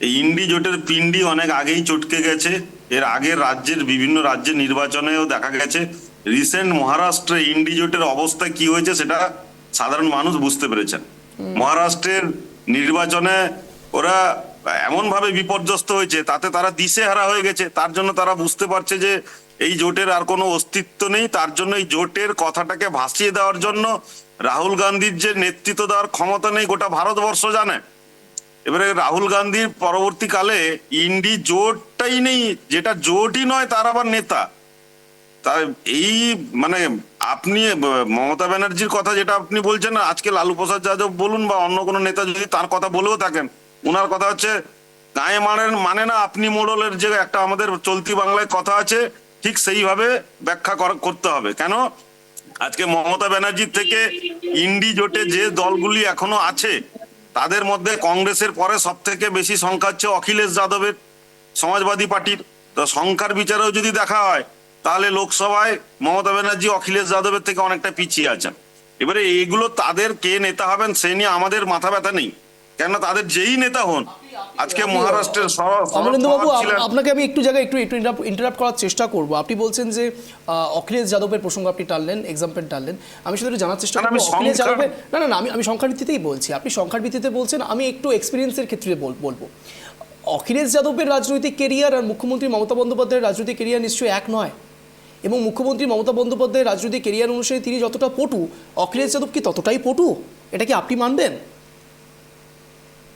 এই ইন্ডি জোটের পিন্ডি অনেক আগেই চটকে গেছে। এর আগে রাজ্যের বিভিন্ন রাজ্যের নির্বাচনেও দেখা গেছে। রিসেন্ট মহারাষ্ট্রে ইন্ডি জোটের অবস্থা কি হয়েছে সেটা সাধারণ মানুষ বুঝতে পেরেছেন। মহারাষ্ট্রের নির্বাচনে ওরা এমন ভাবে বিপর্যস্ত হয়েছে, তাতে তারা দিশেহারা হয়ে গেছে। তার জন্য তারা বুঝতে পারছে যে এই জোটের আর কোনো অস্তিত্ব নেই। তার জন্য এই জোটের কথাটাকে ভাসিয়ে দেওয়ার জন্য রাহুল গান্ধীর যে নেতৃত্ব দেওয়ার ক্ষমতা নেই গোটা ভারতবর্ষ জানে। এবারে রাহুল গান্ধীর পরবর্তীকালে ইন্ডি জোটটাই নেই, যেটা জোটই নয় তার আবার নেতা। তাই এই মানে আপনি মমতা ব্যানার্জির কথা যেটা আপনি বলছেন, আজকে লালু প্রসাদ যাদব বলুন বা অন্য কোনো নেতা যদি তার কথা বলেও থাকেন, ওনার কথা হচ্ছে গায়ে মানে না আপনি মোড়লের যে একটা আমাদের চলতি বাংলায় কথা আছে, ঠিক সেইভাবে ব্যাখ্যা করতে হবে। কেন আজকে মমতা ব্যানার্জির থেকে ইন্ডি জোটে যে দলগুলি এখনো আছে তাদের মধ্যে কংগ্রেসের পরে সব থেকে বেশি সংখ্যা হচ্ছে অখিলেশ যাদবের, সমাজবাদী পার্টির। তো সংখ্যার বিচারেও যদি দেখা হয় তাহলে লোকসভায় মমতা ব্যানার্জি অখিলেশ যাদবের থেকে অনেকটা পিছিয়ে আছেন। এবারে এইগুলো তাদের কে নেতা হবেন সে নিয়ে আমাদের মাথা ব্যথা নেই, কেন তাদের যেই নেতা হন। আজকে মহারাষ্ট্রের অমলেন্দুবাবু, আপনাকে আমি একটু জায়গায় একটু ইন্টারাপ্ট করার চেষ্টা করব। আপনি বলছেন যে অখিলেশ যাদবের প্রসঙ্গ আপনি টানলেন, এক্সাম্পল টানলেন। আমি শুধু জানার চেষ্টা করবো অখিলেশ যাদবের, না আমি সংখ্যার ভিত্তিতেই বলছি। আপনি সংখ্যার ভিত্তিতে বলছেন, আমি একটু এক্সপিরিয়েন্সের ক্ষেত্রে বলবো। অখিলেশ যাদবের রাজনৈতিক কেরিয়ার আর মুখ্যমন্ত্রী মমতা বন্দ্যোপাধ্যায়ের রাজনৈতিক কেরিয়ার নিশ্চয়ই এক নয়। এবং মুখ্যমন্ত্রী মমতা বন্দ্যোপাধ্যায়ের রাজনৈতিক কেরিয়ার অনুসারে তিনি যতটা পটু, অখিলেশ যাদব কি ততটাই পটু? এটা কি আপনি মানবেন?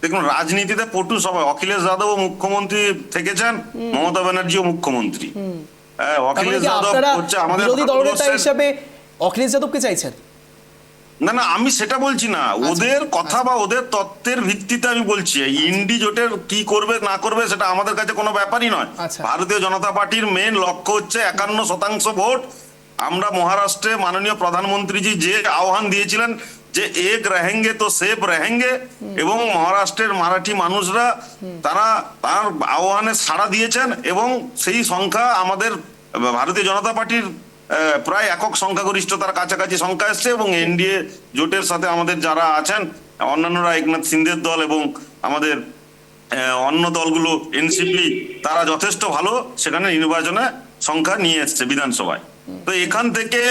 দেখুন, রাজনীতিতে পটু সবাই। অখিলেশ যাদবও মুখ্যমন্ত্রী থেকেছেন, মমতা ব্যানার্জিও মুখ্যমন্ত্রী। অখিলেশ যাদব হচ্ছে আমাদের বিরোধী দলনেতা হিসেবে অখিলেশ যাদবকে চাইছেন? না, আমি সেটা বলছি না। ওদের কথা বা ওদের তত্ত্বের ভিত্তিতে আমি বলছি, ইন্ডি জোটের কি করবে না করবে সেটা আমাদের কাছে কোনো ব্যাপারই নয়। ভারতীয় জনতা পার্টির মেন লক্ষ্য হচ্ছে 51% ভোট। আমরা মহারাষ্ট্রে মাননীয় প্রধানমন্ত্রীজি যে আহ্বান দিয়েছিলেন যে এক রহেঙ্গে তো সেফ রহেঙ্গে, এবং মহারাষ্ট্রের মারাঠি মানুষরা তারা তার আহ্বানে সাড়া দিয়েছেন এবং সেই সংখ্যা আমাদের ভারতীয় জনতা পার্টির প্রায় একক সংখ্যাগরিষ্ঠতার কাছাকাছি সংখ্যা এসছে। এবং এনডিএ জোটের সাথে আমাদের যারা আছেন অন্যান্যরা, একনাথ সিন্ধের দল এবং আমাদের অন্য দলগুলো এনসিপি, তারা যথেষ্ট ভালো সেখানে নির্বাচনে সংখ্যা নিয়ে এসছে বিধানসভায়। তো এখান থেকে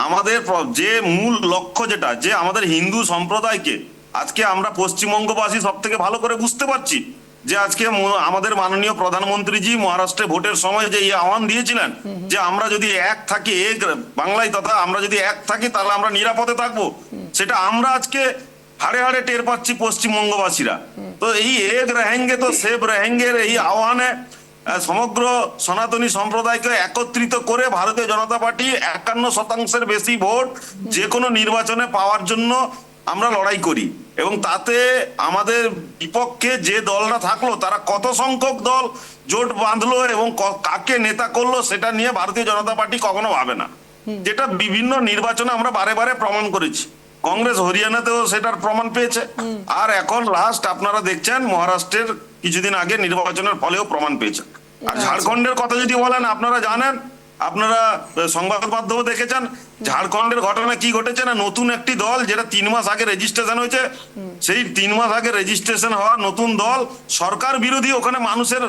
আমাদের যে মূল লক্ষ্য যেটা, যে আমাদের হিন্দু সম্প্রদায়কে আজকে আমরা পশ্চিমবঙ্গবাসী সব থেকে ভালো করে বুঝতে পারছি যে আজকে আমাদের মাননীয় প্রধানমন্ত্রীজি মহারাষ্ট্রে ভোটের সময় যে এই আহ্বান দিয়েছিলেন যে আমরা যদি এক থাকি, এক বাংলায় তথা আমরা যদি এক থাকি তাহলে আমরা নিরাপদে থাকবো, সেটা আমরা আজকে হাড়ে হাড়ে টের পাচ্ছি পশ্চিমবঙ্গবাসীরা। তো এই এক রহেঙ্গে তো সেফ রহেঙ্গের এই আহ্বানে সমগ্র সনাতনী সম্প্রদায়কে একত্রিত করে ভারতীয় জনতা পার্টি 51% বেশি ভোট যে কোনো নির্বাচনে পাওয়ার জন্য আমরা লড়াই করি। এবং তাতে আমাদের বিপক্ষে যে দলটা থাকলো তারা কত সংখ্যক দল জোট বাঁধলো এবং কাকে নেতা করলো সেটা নিয়ে ভারতীয় জনতা পার্টি কখনো ভাবে না, যেটা বিভিন্ন নির্বাচনে আমরা বারে বারে প্রমাণ করেছি। কংগ্রেস হরিয়ানাতেও সেটার প্রমাণ পেয়েছে, আর এখন লাস্ট আপনারা দেখছেন মহারাষ্ট্রের কিছুদিন আগে নির্বাচনের ফলেও প্রমাণ পেয়েছে। আর ঝাড়খণ্ডের কথা যদি বলেন, আপনারা জানেন, আপনারা সংবাদ মাধ্যমে দেখেছেন ঝাড়খণ্ডের ঘটনা কি ঘটেছে না, নতুন একটি দল যেটা 3 মাস আগে রেজিস্ট্রেশন হয়েছে, সেই 3 মাস আগে রেজিস্ট্রেশন হওয়া নতুন দল সরকার বিরোধী, ওখানে মানুষের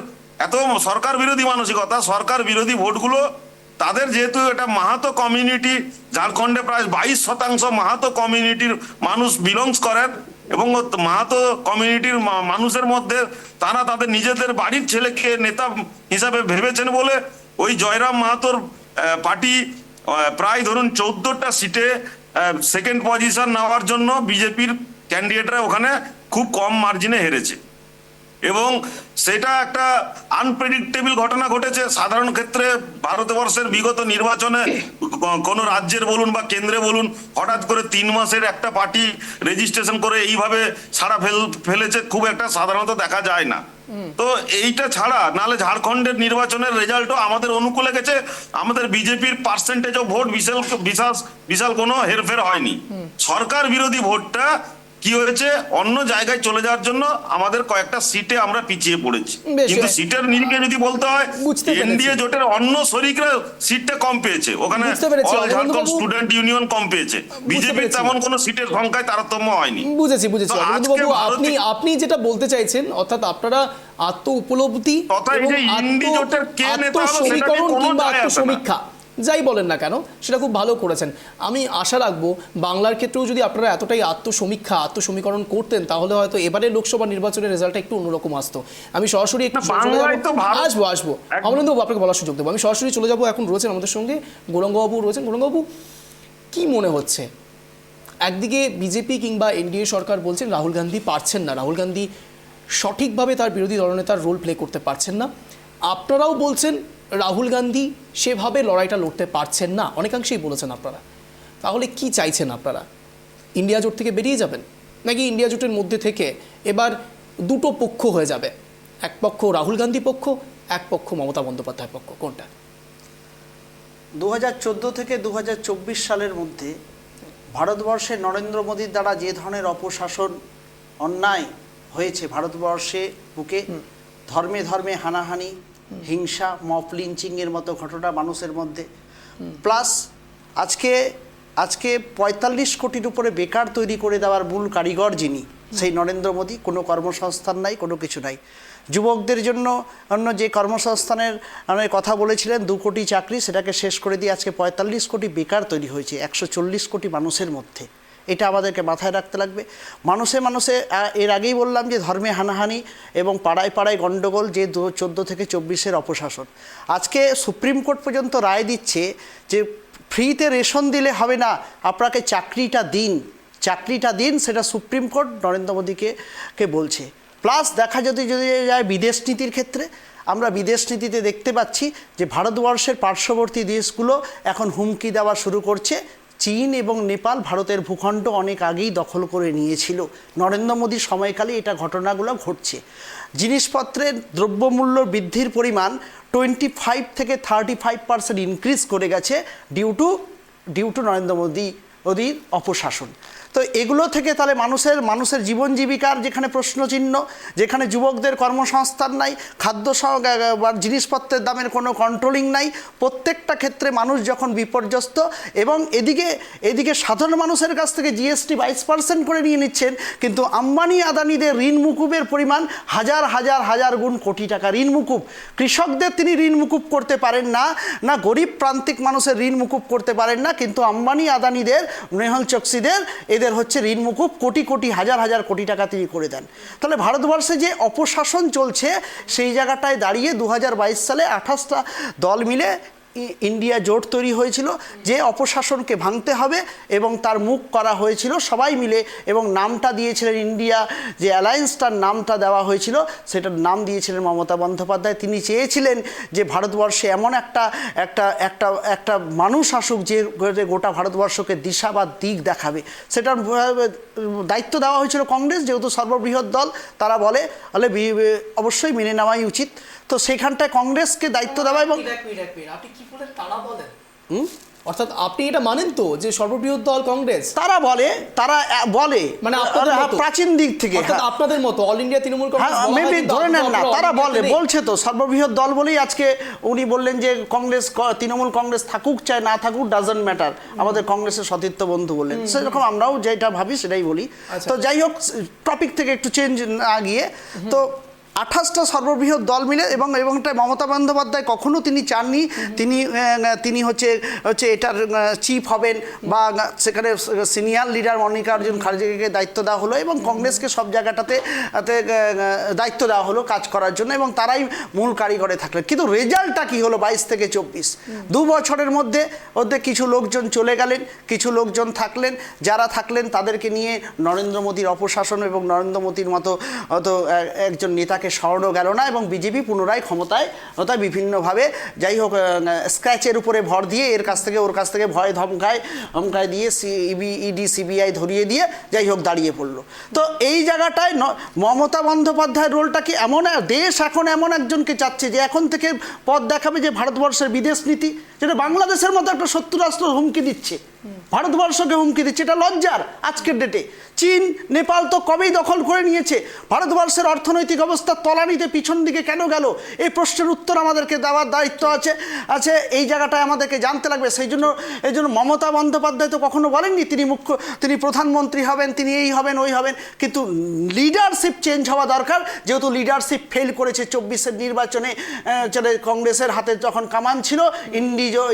এত সরকার বিরোধী মানসিকতা, সরকার বিরোধী ভোটগুলো তাদের, যেহেতু এটা মাহাতো কমিউনিটি, ঝাড়খণ্ডে প্রায় 22% মাহাতো কমিউনিটির মানুষ বিলংস করেন, এবং মাহাতো কমিউনিটির মানুষের মধ্যে তারা তাদের নিজেদের বাড়ির ছেলেকে নেতা হিসাবে ভেবেছেন বলে ওই জয়রাম মাহাতোর পার্টি প্রায় ধরুন 14টা সিটে সেকেন্ড পজিশন নেওয়ার জন্য বিজেপির ক্যান্ডিডেটরা ওখানে খুব কম মার্জিনে হেরেছে। এবং সেটা একটা আনপ্রেডিক্টেবল ঘটনা ঘটেছে। সাধারণ ক্ষেত্রে ভারতবর্ষের বিগত নির্বাচনে কোনো রাজ্যের বলুন বা কেন্দ্রে বলুন, হঠাৎ করে 3 মাসের একটা পার্টি রেজিস্ট্রেশন করে এইভাবে ছাড়া ফেলেছে, খুব একটা সাধারণত দেখা যায় না। তো এইটা ছাড়া নালে ঝাড়খণ্ডের নির্বাচনের রেজাল্টও আমাদের অনুকূলে গেছে। আমাদের বিজেপির পার্সেন্টেজ অফ ভোট বিশাল কোনো হেরফের হয়নি। সরকার বিরোধী ভোটটা কি হয়েছে, অন্য জায়গায় চলে যাওয়ার জন্য আমাদের কয়েকটা সিটে আমরা পিছিয়ে পড়েছি। কিন্তু সিটের নিরিখে যদি বলতে হয়, এনডিএ জোটের অন্য শরিকরা সিটটা কম পেয়েছে, ওখানে অল ঝাড়খণ্ড স্টুডেন্ট ইউনিয়ন কম পেয়েছে। বিজেপির তেমন কোনো সিটের সংখ্যায় তারতম্য হয়নি। বুঝেছি। আপনি যেটা বলতে চাইছেন, অর্থাৎ আপনারা আত্ম উপলব্ধি আত্মসমীকরণ কিংবা আত্মসমীক্ষা যাই বলেন না কেন সেটা খুব ভালো করেছেন। আমি আশা রাখবো বাংলার ক্ষেত্রেও যদি আপনারা এতটাই আত্মসমীক্ষা আত্মসমীকরণ করতেন, তাহলে হয়তো এবারে লোকসভা নির্বাচনের রেজাল্টটা একটু অন্যরকম আসতো। আমি সরাসরি একটু আসবো অমলেন্দুবাবু, আপনাকে বলার সুযোগ দেবো। আমি সরাসরি চলে যাবো, এখন রয়েছেন আমাদের সঙ্গে গৌরাঙ্গবাবু রয়েছেন। গৌরাঙ্গবাবু, কি মনে হচ্ছে, একদিকে বিজেপি কিংবা এনডিএ সরকার বলছেন রাহুল গান্ধী পারছেন না, রাহুল গান্ধী সঠিকভাবে তার বিরোধী দলনেতার রোল প্লে করতে পারছেন না, আপনারাও বলছেন রাহুল গান্ধী সেভাবে লড়াইটা লড়তে পারছেন না, অনেকাংশেই বলেছেন আপনারা। তাহলে কি চাইছেন আপনারা? ইন্ডিয়া জোট থেকে বেরিয়ে যাবেন, নাকি ইন্ডিয়া জোটের মধ্যে থেকে এবার দুটো পক্ষ হয়ে যাবে, এক পক্ষ রাহুল গান্ধী পক্ষ, এক পক্ষ মমতা বন্দ্যোপাধ্যায় পক্ষ, কোনটা? 2014 থেকে 2024 সালের মধ্যে ভারতবর্ষে নরেন্দ্র মোদীর দ্বারা যে ধরনের অপশাসন অন্যায় হয়েছে, ভারতবর্ষে বুকে ধর্মে ধর্মে হানাহানি, হিংসা, মব লিঞ্চিংয়ের মতো ঘটনা মানুষের মধ্যে, প্লাস আজকে 45 কোটির উপরে বেকার তৈরি করে দেওয়ার মূল কারিগর যিনি, সেই নরেন্দ্র মোদী। কোনো কর্মসংস্থান নাই, কোনো কিছু নাই। যুবকদের জন্য অন্য যে কর্মসংস্থানের কথা বলেছিলেন 2 কোটি চাকরি, সেটাকে শেষ করে দিয়ে আজকে 45 কোটি বেকার তৈরি হয়েছে 140 কোটি মানুষের মধ্যে। এটা আমাদেরকে মাথায় রাখতে লাগবে। মানুষে এর আগেই বললাম যে ধর্মে হানাহানি এবং পাড়ায় পাড়ায় গণ্ডগোল, যে 14 থেকে 24-এর অপশাসন। আজকে সুপ্রিম কোর্ট পর্যন্ত রায় দিচ্ছে যে ফ্রিতে রেশন দিলে হবে না, আপনাকে চাকরিটা দিন, সেটা সুপ্রিম কোর্ট নরেন্দ্র মোদীকে বলছে। প্লাস দেখা যদি যায় বিদেশ নীতির ক্ষেত্রে, আমরা বিদেশ নীতিতে দেখতে পাচ্ছি যে ভারতবর্ষের পার্শ্ববর্তী দেশগুলো এখন হুমকি দেওয়া শুরু করছে। চীন এবং নেপাল ভারতের ভূখণ্ড অনেক আগেই দখল করে নিয়েছিল, নরেন্দ্র মোদীর সময়কালে এটা ঘটনাগুলো ঘটছে। জিনিসপত্রের দ্রব্যমূল্য বৃদ্ধির পরিমাণ 25 থেকে 35% ইনক্রিজ করে গেছে ডিউ টু নরেন্দ্র মোদীর অপশাসন। তো এগুলো থেকে তাহলে মানুষের জীবন জীবিকার যেখানে প্রশ্নচিহ্ন, যেখানে যুবকদের কর্মসংস্থান নাই, খাদ্য বা জিনিসপত্রের দামের কোনো কন্ট্রোলিং নাই, প্রত্যেকটা ক্ষেত্রে মানুষ যখন বিপর্যস্ত, এবং এদিকে সাধারণ মানুষের কাছ থেকে জিএসটি 22% করে নিয়ে নিচ্ছেন, কিন্তু আম্বানি আদানিদের ঋণ মুকুবের পরিমাণ হাজার গুণ কোটি টাকা ঋণ মুকুব। কৃষকদের তিনি ঋণ মুকুব করতে পারেন না গরিব প্রান্তিক মানুষের ঋণ মুকুব করতে পারেন না, কিন্তু আম্বানি আদানিদের, মেহুল চোকসিদের, এদের হচ্ছে ঋণ মুকুব কোটি হাজার কোটি টাকা তিনি করে দেন। তাহলে ভারতবর্ষে যে অপশাসন চলছে, সেই জায়গাটায় দাঁড়িয়ে 2022 সালে 28টা দল মিলে ইন্ডিয়া জোট তৈরি হয়েছিল, যে অপশাসনকে ভাঙতে হবে, এবং তার মুখ করা হয়েছিল সবাই মিলে, এবং নামটা দিয়েছিলেন ইন্ডিয়া, যে অ্যালায়েন্সটার নামটা দেওয়া হয়েছিল সেটার নাম দিয়েছিলেন মমতা বন্দ্যোপাধ্যায়। তিনি চেয়েছিলেন যে ভারতবর্ষে এমন একটা মানুষ আসুক যে গোটা ভারতবর্ষকে দিশা বা দিক দেখাবে। সেটার দায়িত্ব দেওয়া হয়েছিল কংগ্রেস, যেহেতু সর্ববৃহৎ দল, তারা বলে অবশ্যই মেনে নেওয়াই উচিত। তো সেখানটায় কংগ্রেসকে দায়িত্ব দেওয়া, এবং আপনি কি বলেন তারা বলেন, অর্থাৎ আপনি এটা মানেন তো যে সর্ববৃহৎ দল কংগ্রেস? তারা বলে মানে প্রাচীন দিক থেকে, আপনাদের মতো all India Trinamool Congress maybe ধরে নেন না, তারা বলছে তো সর্ববৃহৎ দল বলেই আজকে উনি বললেন যে তৃণমূল কংগ্রেস থাকুক চাই না থাকুক ডাজন্ট ম্যাটার, আমাদের কংগ্রেসের সতীর্থ বন্ধু বললেন। সেরকম আমরাও যেটা ভাবি সেটাই বলি। তো যাই হোক, টপিক থেকে একটু চেঞ্জ না গিয়ে, তো 28টা সর্ববৃহৎ দল মিলে, এবং মমতা বন্দ্যোপাধ্যায় কখনো তিনি চাননি তিনি হচ্ছে এটার চিফ হবেন, বা সেখানে সিনিয়র লিডার মল্লিকার্জুন খাড়গেকে দায়িত্ব দেওয়া হলো, এবং কংগ্রেসকে সব জায়গাটাতে দায়িত্ব দেওয়া হলো কাজ করার জন্য, এবং তারাই মূল কারিগরে থাকলেন। কিন্তু রেজাল্টটা কি হলো 22 থেকে 24? 2 বছরের মধ্যে কিছু লোকজন চলে গেলেন, কিছু লোকজন থাকলেন, যারা থাকলেন তাদেরকে নিয়ে নরেন্দ্র মোদীর অপশাসন এবং নরেন্দ্র মোদীর মতো একজন নেতাকে সেটাকে সরানো গেল না এবং বিজেপি পুনরায় ক্ষমতায় বিভিন্নভাবে যাই হোক স্ক্র্যাচের উপরে ভর দিয়ে এর কাছ থেকে ওর কাছ থেকে ভয় ধমকায় দিয়ে ইডি সিবিআই ধরিয়ে দিয়ে যাই হোক দাঁড়িয়ে পড়লো। তো এই জায়গাটায় মমতা বন্দ্যোপাধ্যায়ের রোলটা কি এমন, দেশ এখন এমন একজনকে চাচ্ছে যে এখন থেকে পথ দেখাবে যে ভারতবর্ষের বিদেশ নীতি, যেটা বাংলাদেশের মতো একটা শত্রু রাষ্ট্র হুমকি দিচ্ছে, ভারতবর্ষকে হুমকি দিচ্ছে, এটা লজ্জার আজকের ডেটে। চীন নেপাল তো কবেই দখল করে নিয়েছে, ভারতবর্ষের অর্থনৈতিক অবস্থা তলানিতে পিছন দিকে কেন গেল, এই প্রশ্নের উত্তর আমাদেরকে দেওয়ার দায়িত্ব আছে এই জায়গাটায় আমাদেরকে জানতে লাগবে। এই জন্য মমতা বন্দ্যোপাধ্যায় তো কখনো বলেননি তিনি প্রধানমন্ত্রী হবেন, তিনি এই হবেন ওই হবেন, কিন্তু লিডারশিপ চেঞ্জ হওয়া দরকার। যেহেতু লিডারশিপ ফেল করেছে 24-এর নির্বাচনে, কংগ্রেসের হাতে যখন কামান ছিল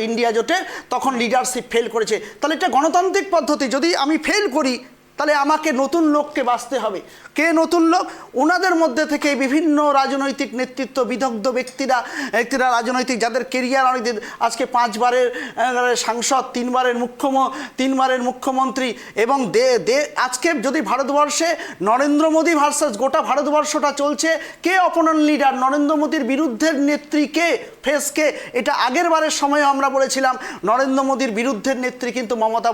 ইন্ডিয়া জোটে, তখন লিডারশিপ ফেল করেছে। তাহলে এটা গণতান্ত্রিক পদ্ধতি, যদি আমি ফেল করি তাহলে আমাকে নতুন লোককে বাছতে হবে। কে নতুন লোক? ওনাদের মধ্যে থেকে বিভিন্ন রাজনৈতিক নেতৃত্ব, বিদগ্ধ ব্যক্তিরা রাজনৈতিক, যাদের কেরিয়ার অনেকদিন, আজকে 5 বারের সাংসদ, 3 বারের মুখ্যমন্ত্রী, এবং আজকে যদি ভারতবর্ষে নরেন্দ্র মোদী ভার্সাস গোটা ভারতবর্ষটা চলছে, কে অপোনেন্ট লিডার, নরেন্দ্র মোদীর বিরুদ্ধের নেত্রী কে, ফেস কে? এটা আগের বারের সময় আমরা বলেছিলাম নরেন্দ্র মোদীর বিরুদ্ধের নেত্রী কিন্তু মমতা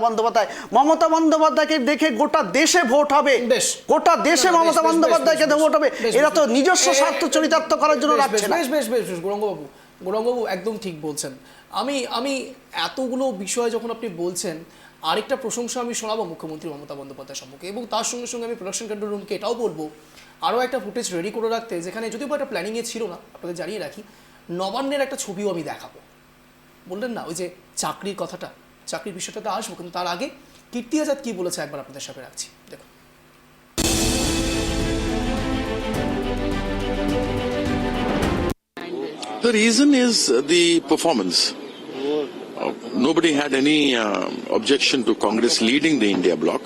বন্দ্যোপাধ্যায়কে দেখে গোটা দেশে ভোট হবে, গোটা দেশে মমতা বন্দ্যোপাধ্যায়কে ভোট হবে। এরা তো নিজস্ব স্বার্থ চরিতার্থ করার জন্য রাখছে না। বেশ গৌরাঙ্গবাবু একদম ঠিক বলছেন। আমি এতগুলো বিষয় যখন আপনি বলছেন, আরেকটা প্রশংসা আমি শোনাবো মুখ্যমন্ত্রী মমতা বন্দ্যোপাধ্যায় সম্পর্কে, এবং তার সঙ্গে সঙ্গে আমি প্রোডাকশন কন্ট্রোল রুমকে এটাও বলবো আরও একটা ফুটেজ রেডি করে রাখতে, যেখানে যদিও একটা প্ল্যানিংয়ে ছিল না, আপনাদের জানিয়ে রাখি, নবান্নের একটা ছবিও আমি দেখাবো। বললেন না ওই যে চাকরির কথাটা, চাকরির বিষয়টাতে আসবো, কিন্তু তার আগে কীর্তি আজাদ কি বলেছে একবার আপনাদের সাথে রাখছি, দেখুন। The reason is the performance. Nobody had any objection to Congress leading the India bloc,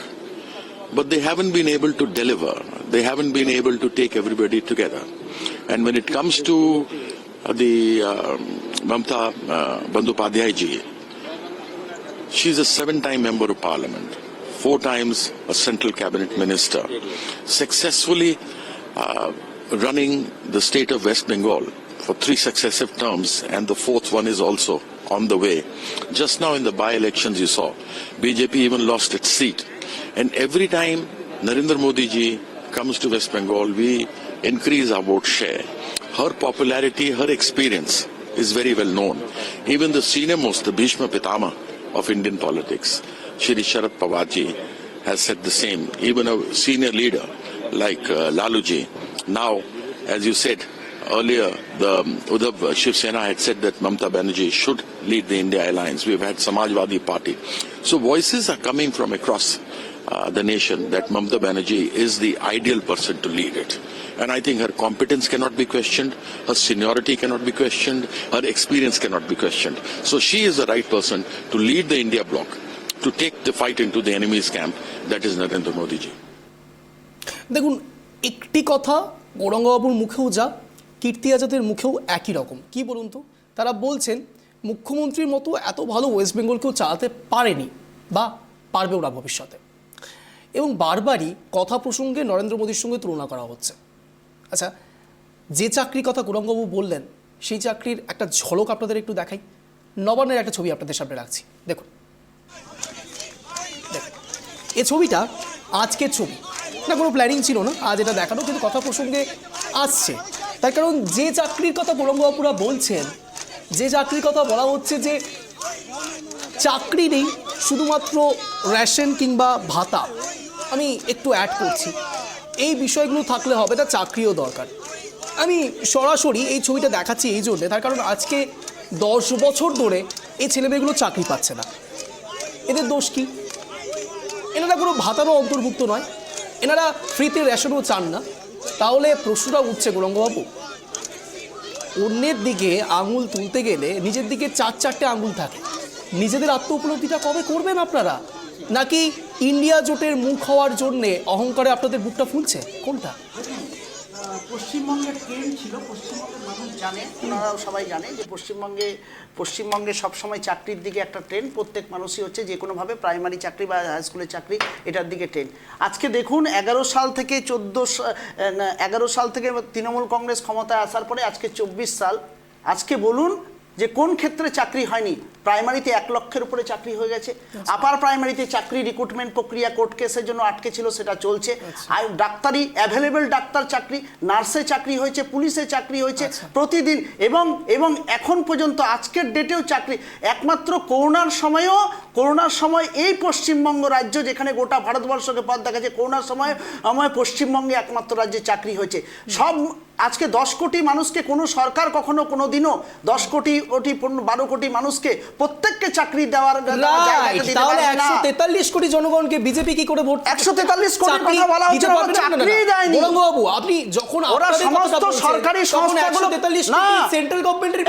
but they haven't been able to deliver. They haven't been able to take everybody together. And when it comes to the Mamta Bandyopadhyay ji, she's a 7-time member of parliament, 4 times a central cabinet minister, successfully running the state of West Bengal for 3 successive terms, and the 4th one is also on the way. Just now in the by-elections you saw, BJP even lost its seat. And every time Narendra Modi ji comes to West Bengal, we increase our vote share. Her popularity, her experience is very well known. Even the senior most, the Bhishma Pitama of Indian politics, Shri Sharad Pawar ji, has said the same. Even a senior leader like Lalu ji. Now, as you said earlier, the Uddhav Shiv Sena had said that Mamata Banerjee should lead the India alliance. We've had Samajwadi Party. So voices are coming from across the nation that Mamata Banerjee is the ideal person to lead it. And I think her competence cannot be questioned, her seniority cannot be questioned, her experience cannot be questioned. So she is the right person to lead the India bloc, to take the fight into the enemy's camp, that is Narendra Modi ji. দেখুন, একটি কথা গৌরাঙ্গবাবুর মুখেও যা, কীর্তি আজাদের মুখেও একই রকম। কি বলুন তো, তারা বলছেন মুখ্যমন্ত্রীর মতো এত ভালো ওয়েস্ট বেঙ্গলকেও চালাতে পারেনি বা পারবেও না ভবিষ্যতে, এবং বারবারই কথা প্রসঙ্গে নরেন্দ্র মোদীর সঙ্গে তুলনা করা হচ্ছে। আচ্ছা, যে চাকরির কথা গৌরাঙ্গবাবু বললেন, সেই চাকরির একটা ঝলক আপনাদের একটু দেখাই। নবান্নের একটা ছবি আপনাদের সামনে রাখছি, দেখুন। এই ছবিটা আজকের ছবি না, কোনো প্ল্যানিং ছিল না আজ এটা দেখানো, কিন্তু কথা প্রসঙ্গে আসছে। তার কারণ যে চাকরির কথা গৌরাঙ্গবাবুরা বলছেন, যে চাকরির কথা বলা হচ্ছে, যে চাকরি নেই, শুধুমাত্র রেশন কিংবা ভাতা, আমি একটু অ্যাড করছি, এই বিষয়গুলো থাকলে হবে না, চাকরিও দরকার। আমি সরাসরি এই ছবিটা দেখাচ্ছি এই জন্যে, তার কারণ আজকে 10 বছর ধরে এই ছেলেমেয়েগুলো চাকরি পাচ্ছে না। এদের দোষ কি? এনারা কোনো ভাতারও অন্তর্ভুক্ত নয়, এনারা ফ্রিতে রেশনও চান না। তাহলে প্রশ্নটা উঠছে গৌরাঙ্গবাবু, অন্যের দিকে আঙুল তুলতে গেলে নিজের দিকে 4-4টে আঙুল থাকে। নিজেদের আত্ম উপলব্ধিটা কবে করবেন আপনারা? নাকি ইন্ডিয়া জোটের মুখ হওয়ার জন্যে অহংকারে আপনাদের বুকটা ফুলছে? কোনটা? পশ্চিমবঙ্গের ট্রেন্ড ছিল, পশ্চিমবঙ্গের মানুষ জানে, ওনারাও সবাই জানে যে পশ্চিমবঙ্গে সবসময় চাকরির দিকে একটা ট্রেন্ড প্রত্যেক মানুষই হচ্ছে যে কোনোভাবে প্রাইমারি চাকরি বা হাই স্কুলের চাকরি এটার দিকে ট্রেন্ড। আজকে দেখুন 11 সাল থেকে 11 সাল থেকে তৃণমূল কংগ্রেস ক্ষমতায় আসার পরে আজকে 24 সাল, আজকে বলুন যে কোন ক্ষেত্রে চাকরি হয়নি? প্রাইমারিতে 1 লক্ষের উপরে চাকরি হয়ে গেছে, আপার প্রাইমারিতে চাকরি রিক্রুটমেন্ট প্রক্রিয়া কোর্ট কেসের জন্য আটকে ছিল, সেটা চলছে। আর ডাক্তারি অ্যাভেলেবেল ডাক্তার চাকরি, নার্সে চাকরি হয়েছে, পুলিশে চাকরি হয়েছে প্রতিদিন, এবং এখন পর্যন্ত আজকের ডেটেও চাকরি। একমাত্র করোনার সময় এই পশ্চিমবঙ্গ রাজ্য, যেখানে গোটা ভারতবর্ষকে পথ দেখাচ্ছে, করোনার সময় পশ্চিমবঙ্গে একমাত্র রাজ্যে চাকরি হয়েছে। সব আজকে 10 কোটি মানুষকে কোনো সরকার কখনো কোনো দিনও 10 কোটি 12 কোটি মানুষকে প্রত্যেককে চাকরি দেওয়ার তাহলে 143 কোটি জনগণকে বিজেপি কি করে ভোট? 143 কোটির কথা বলা হচ্ছে না, চাকরি দেয়নি। বাবু, আপনি যখন ওরা সমস্ত সরকারি সংস্থাগুলো না, সেন্ট্রাল গভর্নমেন্টের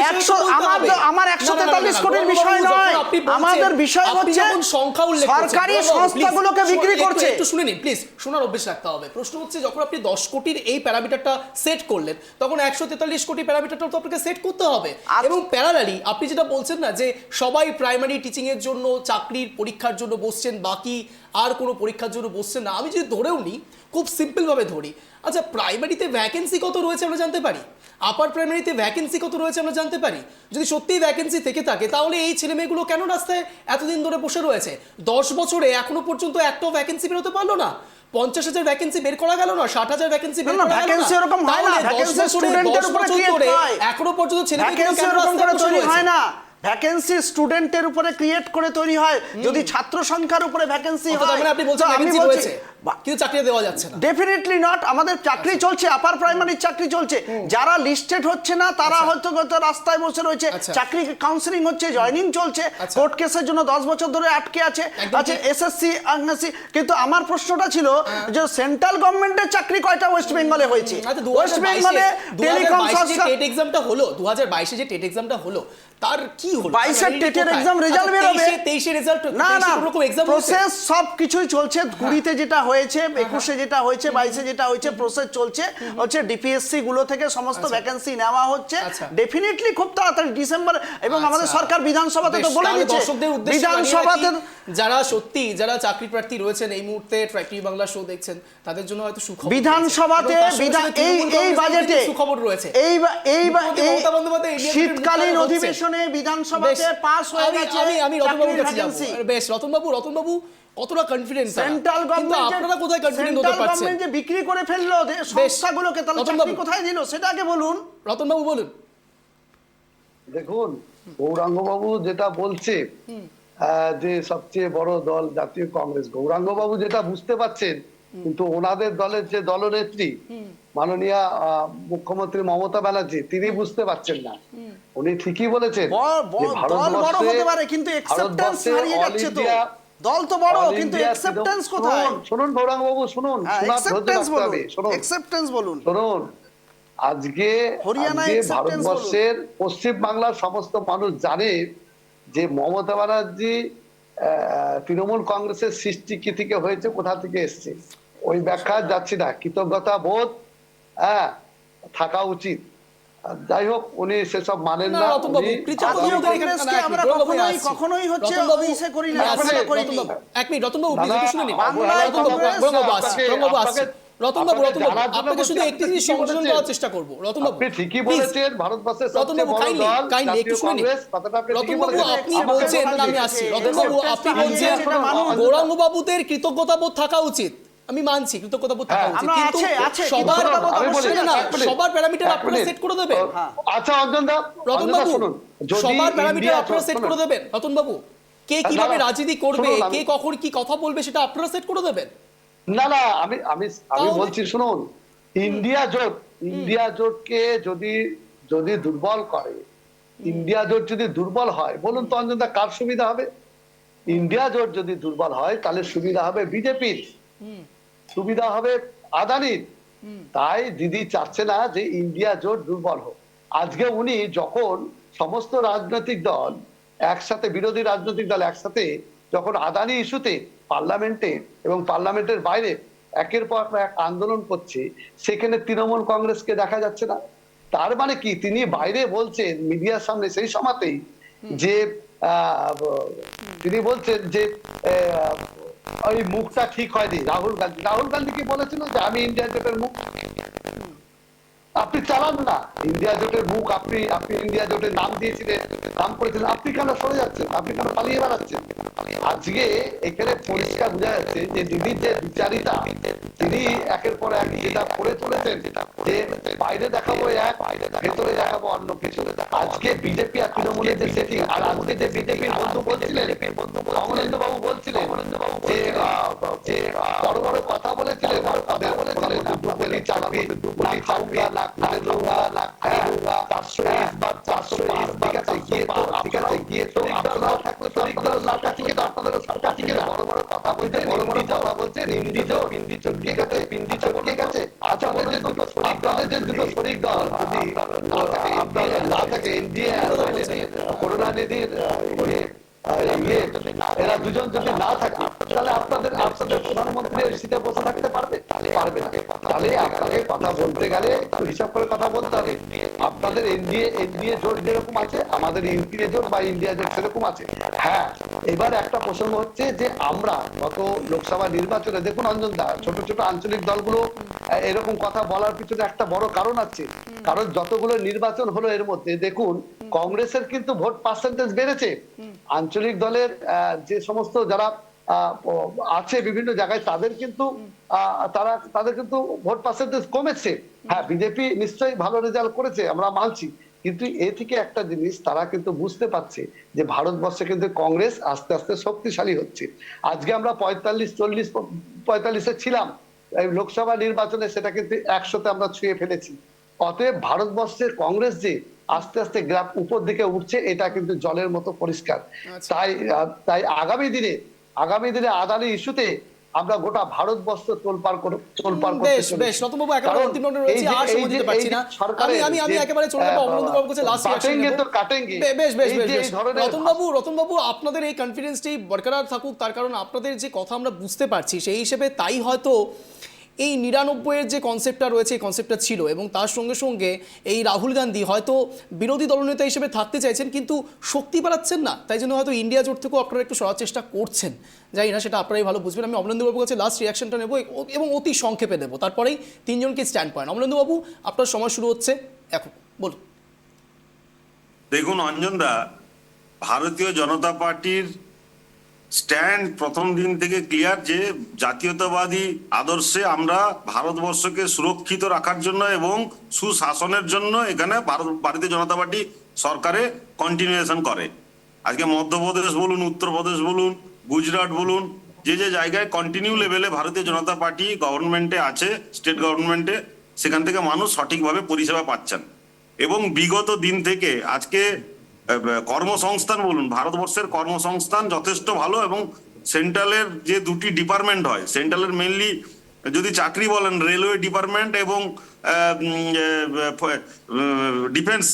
আমার 143 কোটির বিষয় নয়, আমাদের বিষয় হচ্ছে সংখ্যা উল্লেখ সরকারি সংস্থাগুলোকে বিক্রি করছে। একটু শুনে নিন প্লিজ, শোনার অভ্যাস রাখতে হবে। প্রশ্ন হচ্ছে যখন আপনি 10 কোটির এই প্যারামিটারটা সেট করলেন, তখন 143 কোটি প্যারামিটারটাও তো আপনাকে সেট করতে হবে। এবং প্যারালালি আপনি যেটা বলছেন না, যে সবাই প্রাইমারি টিচিং এর জন্য চাকরির পরীক্ষার জন্য বসছেন, বাকি আর কোনো পরীক্ষার জন্য বসছেন না। আমি যদি ধরেও নিই, খুব সিম্পল ভাবে ধরি, আচ্ছা প্রাইমারিতে ভ্যাকেন্সি কত রয়েছে আমরা জানতে পারি, আপার প্রাইমারিতে ভ্যাকেন্সি কত রয়েছে আমরা জানতে পারি। যদি সত্যিই ভ্যাকেন্সি থেকে থাকে, তাহলে এই ছেলেমেয়েগুলো কেন রাস্তায় এতদিন ধরে বসে রয়েছে? 10 বছরে এখনো পর্যন্ত একটাও ভ্যাকেন্সি বেরোতে পারলো না। 50,000 ভ্যাকেন্সি বের করা গেল না, 60,000 ভ্যাকেন্সি বের করা গেল না। এরকম হয় না, ভ্যাকেন্সি স্টুডেন্টের উপরে ক্রিয়েট হয়, এখনো পর্যন্ত ছেলেমেয়েগুলো কেন এরকম করে রাস্তায় তৈরি বসে হয় রয়েছে? না। ভ্যাকেন্সি স্টুডেন্টের উপরে ক্রিয়েট করে তৈরি হয়, যদি ছাত্র সংখ্যার উপরে ভ্যাকেন্সি হয়। মানে আপনি বলছেন ভ্যাকেন্সি রয়েছে কিন্তু চাকরি দেওয়া যাচ্ছে না। ডেফিনেটলি নট, আমাদের চাকরি চলছে, আপার প্রাইমারি চাকরি চলছে। যারা লিস্টেড হচ্ছে না তারা হয়তো রাস্তায় বসে রয়েছে, চাকরি কাউন্সিলিং হচ্ছে, জয়েনিং চলছে, কোর্ট কেসের জন্য 10 বছর ধরে আটকে আছে। আচ্ছা এসএসসি, কিন্তু আমার প্রশ্নটা ছিল যে সেন্ট্রাল গভর্নমেন্টের চাকরি কয়টা ওয়েস্ট বেঙ্গলে হয়েছে? ওয়েস্ট বেঙ্গলে টেলিকম টেট এক্সামটা হলো, 2022 যে টেট এক্সামটা হলো, তার কি হলো? 22 এর টেটের এক্সাম রেজাল্ট বেরোবে, 23 এর রেজাল্ট না রকম এক্সাম প্রসেস সব কিছুই চলছে। 20 তে যেটা হয়েছে, 21 যেটা হয়েছে, 22 যেটা হয়েছে, প্রসেস চলছে হচ্ছে। ডিপিএসসি গুলো থেকে সমস্ত ভ্যাকেন্সি নেওয়া হচ্ছে ডেফিনেটলি খুব তাড়াতাড়ি ডিসেম্বর। এবং আমাদের সরকার বিধানসভাতে তো বলে দিয়েছে, বিধানসভাতে যারা চাকরি প্রার্থী রয়েছেন এই মুহূর্তে ট্রাইটি বাংলা শো দেখছেন, তাদের জন্য হয়তো সুখবর। বিধানসভাতে এই বাজেটে সুখবর রয়েছে, এই শীতকালীন অধিবেশনে বিধানসভাতে পাস হয়ে গেছে। আমি রতনবাবুর কাছে যাব। বেশ, রতনবাবু কতটা কনফিডেন্স? সেন্ট্রাল গভর্নমেন্ট, আপনারা কোথায় কনফিডেন্ট হতে পারছেন? গভর্নমেন্ট যে বিক্রি করে ফেললো সংস্থাগুলোকে, তাহলে চাকরি কোথায় দিল সেটা আগে বলুন। রতনবাবু বলুন। দেখুন, গৌরাঙ্গবাবু যেটা বলছে যে সবচেয়ে বড় দল জাতীয় কংগ্রেস, গৌরাঙ্গবাবু যেটা বুঝতে পারছেন, কিন্তু ওনাদের দলের যে দলনেত্রী মাননীয় মুখ্যমন্ত্রী মমতা ব্যানার্জি, তিনি বুঝতে পারছেন না। উনি ঠিকই বলেছেন দল তো বড়, কিন্তু অ্যাকসেপ্টেন্স কোথায়? শুনুন গৌরাঙ্গবাবু, শুনুন, অ্যাকসেপ্টেন্স বলুন। শুনুন, আজকে ভারতবর্ষের পশ্চিম বাংলার সমস্ত মানুষ জানে যে মমতা ব্যানার্জি তৃণমূল কংগ্রেসের সৃষ্টি কি থেকে হয়েছে, কোথা থেকে এসছে, ওই ব্যাখ্যা যাচ্ছি না। কৃতজ্ঞতা বোধ থাকা উচিত। যাই হোক, উনি সেসব মানেন না। কখনোই হচ্ছে আপনাকে শুধু একটি জিনিস সংশোধন করার চেষ্টা করবো। রতনবাবু ঠিকই বলেছেন, ভারতবর্ষের সবচেয়ে বড় দল জাতীয় কংগ্রেস, কথাটা আপনি ঠিকই বলেছেন। আপনি বলছেন, আমি আসছি রতনবাবু, আপনি বলছেন গৌরাঙ্গবাবুদের কৃতজ্ঞতাবোধ থাকা উচিত, আমি মানছি কৃতজ্ঞতাবোধ থাকা উচিত, কিন্তু সবার প্যারামিটার আপনারা সেট করে দেবেন। আচ্ছা অঞ্জন দা, রতনবাবু সবার প্যারামিটার আপনারা সেট করে দেবেন। রতনবাবু, কে কিভাবে রাজনীতি করবে, কে কখন কি কথা বলবে, সেটা আপনারা সেট করে দেবেন। না না, আমি বলছি, শুনুন, ইন্ডিয়া জোটকে যদি দুর্বল করে, ইন্ডিয়া জোট যদি দুর্বল হয়, বলুন তো অঞ্জন দা, কার সুবিধা হবে? ইন্ডিয়া জোট যদি দুর্বল হয়, তাহলে সুবিধা হবে বিজেপির, সুবিধা হবে আদানির। তাই দিদি চাচ্ছে না যে ইন্ডিয়া জোট দুর্বল হোক। আজকে উনি যখন সমস্ত রাজনৈতিক দল একসাথে, বিরোধী রাজনৈতিক দল একসাথে যখন আদানি ইস্যুতে পার্লামেন্টে এবং পার্লামেন্টের বাইরে একের পর এক আন্দোলন করছে, সেখানে তৃণমূল কংগ্রেসকে দেখা যাচ্ছে না। তার মানে কি, তিনি বাইরে বলছেন মিডিয়ার সামনে সেই সময়তেই যে তিনি বলছেন যে ওই মুখটা ঠিক হয়নি। রাহুল গান্ধী কি বলেছিল যে আমি ইন্ডিয়া জোটের মুখ? আপনি চালান না ইন্ডিয়া জোটের মুখ, আপনি ইন্ডিয়া জোটের নাম দিয়েছিলেন, নাম করেছিলেন, আপনি কেন সরে যাচ্ছেন, আপনি কেন পালিয়ে বেড়াচ্ছেন? আজকে এখানে পরিষ্কার বোঝা যাচ্ছে যে দিদির যে বিচারিতা, তিনি একের পর এক যেটা করে চলেছেন, যে বাইরে দেখাবো এক, ভেতরে দেখাবো অন্য কিছু। আজকে বিজেপি আর তৃণমূলের যে সেটিং, আর আজকে যে বিজেপির বন্ধু বলছিলেন, অমরেন্দ্র বাবু বলছিলেন যে বড় বড় কথা বলেছিলেন, চাকরি চাকরি করোনা নিধির এরা দুজন যদি না থাকে, তাহলে আপনাদের প্রধানমন্ত্রী সিটে বসে থাকতে পারবে না। তাহলে আপনাকে কথা বলতে গেলে একটু হিসাব করে কথা বলতে হবে। আপনাদের এনডিএ জোট যেরকম আছে, আমাদের ইউপিএ জোট বা ইন্ডিয়া জোট সেরকম আছে। হ্যাঁ, এবার একটা প্রসঙ্গ হচ্ছে যে আমরা গত লোকসভা নির্বাচনে দেখুন অঞ্জনদা, ছোট ছোট আঞ্চলিক দলগুলো এরকম কথা বলার পিছনে একটা বড় কারণ আছে। কারণ যতগুলো নির্বাচন হলো এর মধ্যে দেখুন কংগ্রেসের কিন্তু ভোট পার্সেন্টেজ বেড়েছে, আঞ্চলিক দলের যে সমস্ত যারা আছে বিভিন্ন জায়গায় তাদের কিন্তু ভোট পার্সেন্টেজ কমেছে। হ্যাঁ, বিজেপি নিশ্চয়ই ভালো রেজাল্ট করেছে, আমরা মানছি, কিন্তু এ থেকে একটা জিনিস তারা কিন্তু বুঝতে পারছে যে ভারতবর্ষে কিন্তু কংগ্রেস আস্তে আস্তে শক্তিশালী হচ্ছে। আজকে আমরা 45-40-45-45-এ ছিলাম, এই লোকসভা নির্বাচনে সেটা কিন্তু 100-তে আমরা ছুঁয়ে ফেলেছি। অতএব ভারতবর্ষের কংগ্রেস যে আস্তে আস্তে গ্রাফ উপর দিকে উঠছে, এটা কিন্তু জলের মতো পরিষ্কার। তাই আগামী দিনে আদানি ইস্যুতে আমরা গোটা ভারতবর্ষ তোলপাড় করতে চলেছি। বেশ রতনবাবু, একেবারে অন্তিম রাউন্ডে রয়েছে, আর সময় দিতে পারছি না। আমি একেবারে চলে যাব অমরেন্দ্রবাবুর কাছে, লাস্ট রিঅ্যাকশন নেব। বেশ রতনবাবু, আপনাদের এই কনফিডেন্সটি বরকরার থাকুক, তার কারণ আপনাদের যে কথা আমরা বুঝতে পারছি সেই হিসেবে তাই হয়তো এই 99-এর যে কনসেপ্টটা রয়েছে এই কনসেপ্টটা ছিল, এবং তার সঙ্গে সঙ্গে এই রাহুল গান্ধী হয়তো বিরোধী দলনেতা হিসেবে থাকতে চাইছেন কিন্তু শক্তি বাড়াচ্ছেন না, তাই জন্য হয়তো ইন্ডিয়া জোট থেকেও আপনারা একটু সরার চেষ্টা করছেন। জানি না, সেটা আপনারাই ভালো বুঝবেন। আমি অমরেন্দ্রবাবুর কাছে লাস্ট রিঅ্যাকশনটা নেব এবং অতি সংক্ষেপে নেব, তারপরেই তিনজনকে স্ট্যান্ড পয়েন্ট। অমরেন্দ্রবাবু, আপনার সময় শুরু হচ্ছে এখন, বলুন। দেখুন অঞ্জনদা, ভারতীয় জনতা পার্টির স্ট্যান্ড প্রথম দিন থেকে ক্লিয়ার যে জাতীয়তাবাদী আদর্শে আমরা ভারতবর্ষকে সুরক্ষিত রাখার জন্য এবং সুশাসনের জন্য এখানে ভারতীয় জনতা পার্টি সরকারে কন্টিনিউয়েশন করে। আজকে মধ্যপ্রদেশ বলুন, উত্তরপ্রদেশ বলুন, গুজরাট বলুন, যে জায়গায় কন্টিনিউ লেভেলে ভারতীয় জনতা পার্টি গভর্নমেন্টে আছে, স্টেট গভর্নমেন্টে, সেখান থেকে মানুষ সঠিকভাবে পরিষেবা পাচ্ছেন। এবং বিগত দিন থেকে আজকে কর্মসংস্থান বলুন, ভারতবর্ষের কর্মসংস্থান যথেষ্ট ভালো। এবং সেন্ট্রালের যে দুটি ডিপার্টমেন্ট হয়, সেন্ট্রালের মেনলি যদি চাকরি বলেন রেলওয়ে ডিপার্টমেন্ট এবং ডিফেন্স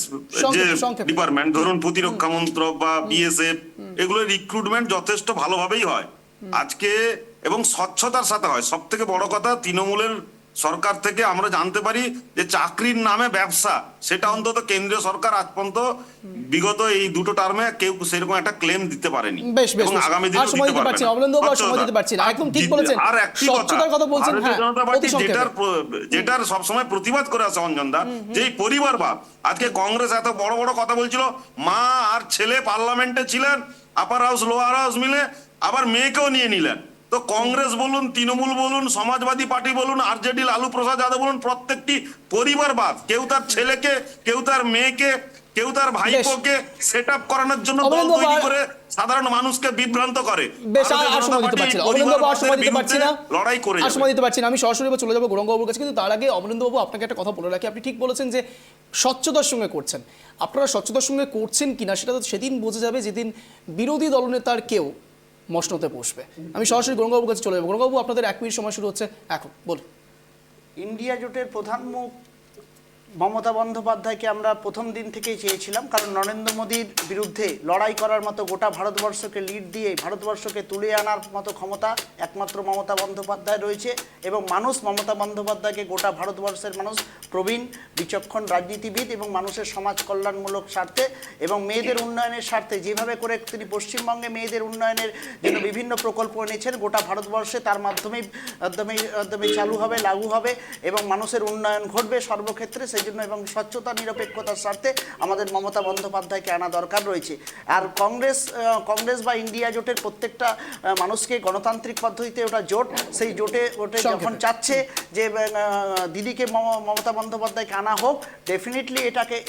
যে ডিপার্টমেন্ট, ধরুন প্রতিরক্ষা মন্ত্রক বা বিএসএফ, এগুলো রিক্রুটমেন্ট যথেষ্ট ভালোভাবেই হয় আজকে, এবং স্বচ্ছতার সাথে হয়। সব থেকে বড় কথা, তৃণমূলের সরকার থেকে আমরা জানতে পারি যে চাকরির নামে ব্যবসা, সেটা অন্তত কেন্দ্রীয় সরকার আজ পর্যন্ত বিগত এই দুটো টার্মে কেউ সেরকম একটা ক্লেম দিতে পারেনি। এবং আগামী দিনে দিতে পারবে না। একদম ঠিক বলেছেন। আর একটি কথা, ভারতীয় জনতা পার্টি যেটার সবসময় প্রতিবাদ করে আসে অঞ্জনদা, যে পরিবারবাদ। আজকে কংগ্রেস এত বড় বড় কথা বলছিল, মা আর ছেলে পার্লামেন্টে ছিলেন, আপার হাউস লোয়ার হাউস মিলে, আবার মেয়েকেও নিয়ে নিলেন। তো কংগ্রেস বলুন, তৃণমূল বলুন, সমাজবাদী পার্টি বলুন, আরজেডি লালু প্রসাদ যাদব বলুন, প্রত্যেকটি পরিবারবাদ। কেউ তার ছেলেকে, কেউ তার মেয়েকে, কেউ তার ভাইপোকে সেট আপ করানোর জন্য দল তৈরি করে সাধারণ মানুষকে বিভ্রান্ত করে। লড়াই করে সময় দিতে পারছি না, আমি সরাসরি চলে যাবো গৌরাঙ্গবাবুর কাছে। কিন্তু তার আগে অমরেন্দ্রবাবু, আপনাকে একটা কথা বলে রাখি, আপনি ঠিক বলেছেন যে স্বচ্ছতার সঙ্গে করছেন। আপনারা স্বচ্ছতার সঙ্গে করছেন কিনা সেটা তো সেদিন বোঝা যাবে যেদিন বিরোধী দলনেতার কেউ মসনদে বসবে। আমি সরাসরি গৌরাঙ্গবাবুর কাছে চলে যাবো। গৌরাঙ্গবাবু, আপনাদের 1 মিনিট সময় শুরু হচ্ছে এখন, বলুন। ইন্ডিয়া জোটের প্রধান মুখ মমতা বন্দ্যোপাধ্যায়কে আমরা প্রথম দিন থেকেই চেয়েছিলাম, কারণ নরেন্দ্র মোদীর বিরুদ্ধে লড়াই করার মতো, গোটা ভারতবর্ষকে লিড দিয়ে ভারতবর্ষকে তুলে আনার মতো ক্ষমতা একমাত্র মমতা বন্দ্যোপাধ্যায় রয়েছে। এবং মানুষ মমতা বন্দ্যোপাধ্যায়কে, গোটা ভারতবর্ষের মানুষ প্রবীণ বিচক্ষণ রাজনীতিবিদ এবং মানুষের সমাজ কল্যাণমূলক স্বার্থে এবং মেয়েদের উন্নয়নের স্বার্থে যেভাবে করে তিনি পশ্চিমবঙ্গে মেয়েদের উন্নয়নের জন্য বিভিন্ন প্রকল্প এনেছেন, গোটা ভারতবর্ষে তার মাধ্যমেই চালু হবে, লাগু হবে এবং মানুষের উন্নয়ন ঘটবে সর্বক্ষেত্রে। সেই জন্য এবং স্বচ্ছতা নিরপেক্ষতার স্বার্থে আমাদের মমতা বন্দ্যোপাধ্যায়কে আনা দরকার রয়েছে। আর কংগ্রেস বা ইন্ডিয়া জোটের প্রত্যেকটা মানুষকে গণতান্ত্রিক পদ্ধতিতে ওটা জোট, সেই জোটে যখন চাচ্ছে যে দিদিকে মমতা বন্দ্যোপাধ্যায়কে আনা হোক, ডেফিনেটলি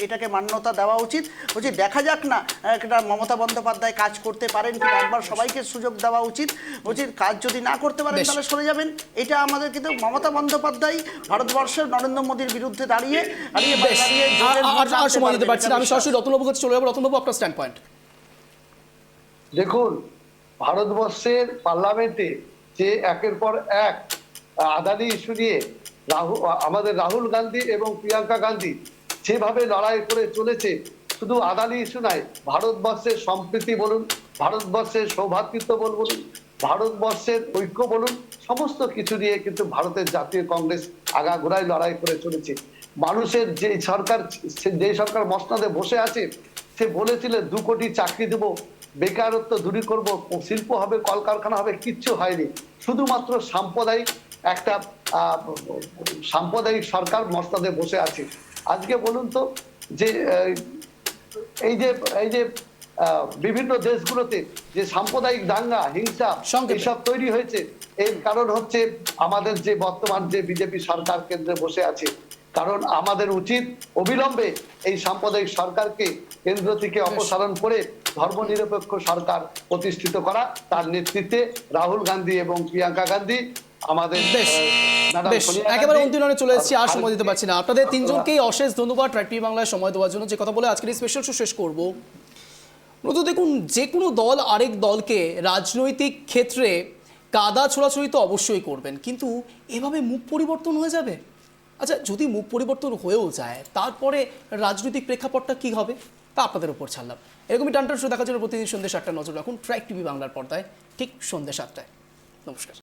এটাকে মান্যতা দেওয়া উচিত। বলছি দেখা যাক না একটা মমতা বন্দ্যোপাধ্যায় কাজ করতে পারেন কিনা, একবার সবাইকে সুযোগ দেওয়া উচিত। বলছি কাজ যদি না করতে পারেন তাহলে সরে যাবেন। এটা আমাদের কিন্তু মমতা বন্দ্যোপাধ্যায় ভারতবর্ষের নরেন্দ্র মোদীর বিরুদ্ধে দাঁড়িয়ে সময় দিতে পারছি না। আমি সরাসরি রতনবাবুর কাছে চলে যাবো। রতনবাবু, আপনার স্ট্যান্ড পয়েন্ট। দেখুন, ভারতবর্ষের পার্লামেন্টে যে একের পর এক আদানি ইস্যু নিয়ে আমাদের রাহুল গান্ধী এবং প্রিয়াঙ্কা গান্ধী যেভাবে লড়াই করে চলেছে, শুধু আদানি ইস্যু নয়, ভারতবর্ষের সম্প্রীতি বলুন, ভারতবর্ষের সৌভ্রাতৃত্ব বলুন, ভারতবর্ষের ঐক্য বলুন, সমস্ত কিছু নিয়ে কিন্তু ভারতের জাতীয় কংগ্রেস আগাগোড়ায় লড়াই করে চলেছে। মানুষের যে সরকার মসনদে বসে আছে, সে বলেছিল 2 কোটি চাকরি দেবো, বেকারত্ব দূরী করব, শিল্প হবে, কলকারখানা হবে, কিচ্ছু হয়নি। শুধুমাত্র সাম্প্রদায়িক সরকার মসনদে বসে আছে। আজকে বলুন তো যে এই যে বিভিন্ন দেশগুলোতে যে সাম্প্রদায়িক দাঙ্গা, হিংসা এসব তৈরি হয়েছে, এর কারণ হচ্ছে আমাদের যে বর্তমান যে বিজেপি সরকার কেন্দ্রে বসে আছে। কারণ আমাদের উচিত অবিলম্বে এই সাম্প্রদায়িক সরকারকে কেন্দ্র থেকে অপসারণ করে ধর্মনিরপেক্ষ সরকার প্রতিষ্ঠিত করা। তার নেতৃত্বে রাহুল গান্ধী এবং প্রিয়াঙ্কা গান্ধী আমাদের একেবারে অন্তিমে চলে এসেছি, আর সময় দিতে পারছি না। আপনাদের তিনজনকেই অশেষ ধন্যবাদ ট্র্যাক টিভি বাংলায় সময় দেওয়ার জন্য। যে কথা বলে আজকের এই স্পেশাল শো শেষ করবো। নতুন দেখুন, যে কোনো দল আরেক দলকে রাজনৈতিক ক্ষেত্রে কাদা ছোড়াছড়ি তো অবশ্যই করবেন, কিন্তু এভাবে মুখ পরিবর্তন হয়ে যাবে? আচ্ছা, যদি মুখ পরিবর্তন হয়েও যায়, তারপরে রাজনৈতিক প্রেক্ষাপটটা কি হবে তা আপনাদের উপর ছাড়লাম। এরকমই টানটান শো দেখার জন্য প্রতিদিন সন্ধ্যে 7টায় নজর রাখুন ট্র্যাক টিভি বাংলার পর্দায়, ঠিক সন্ধ্যে 7টায়। নমস্কার।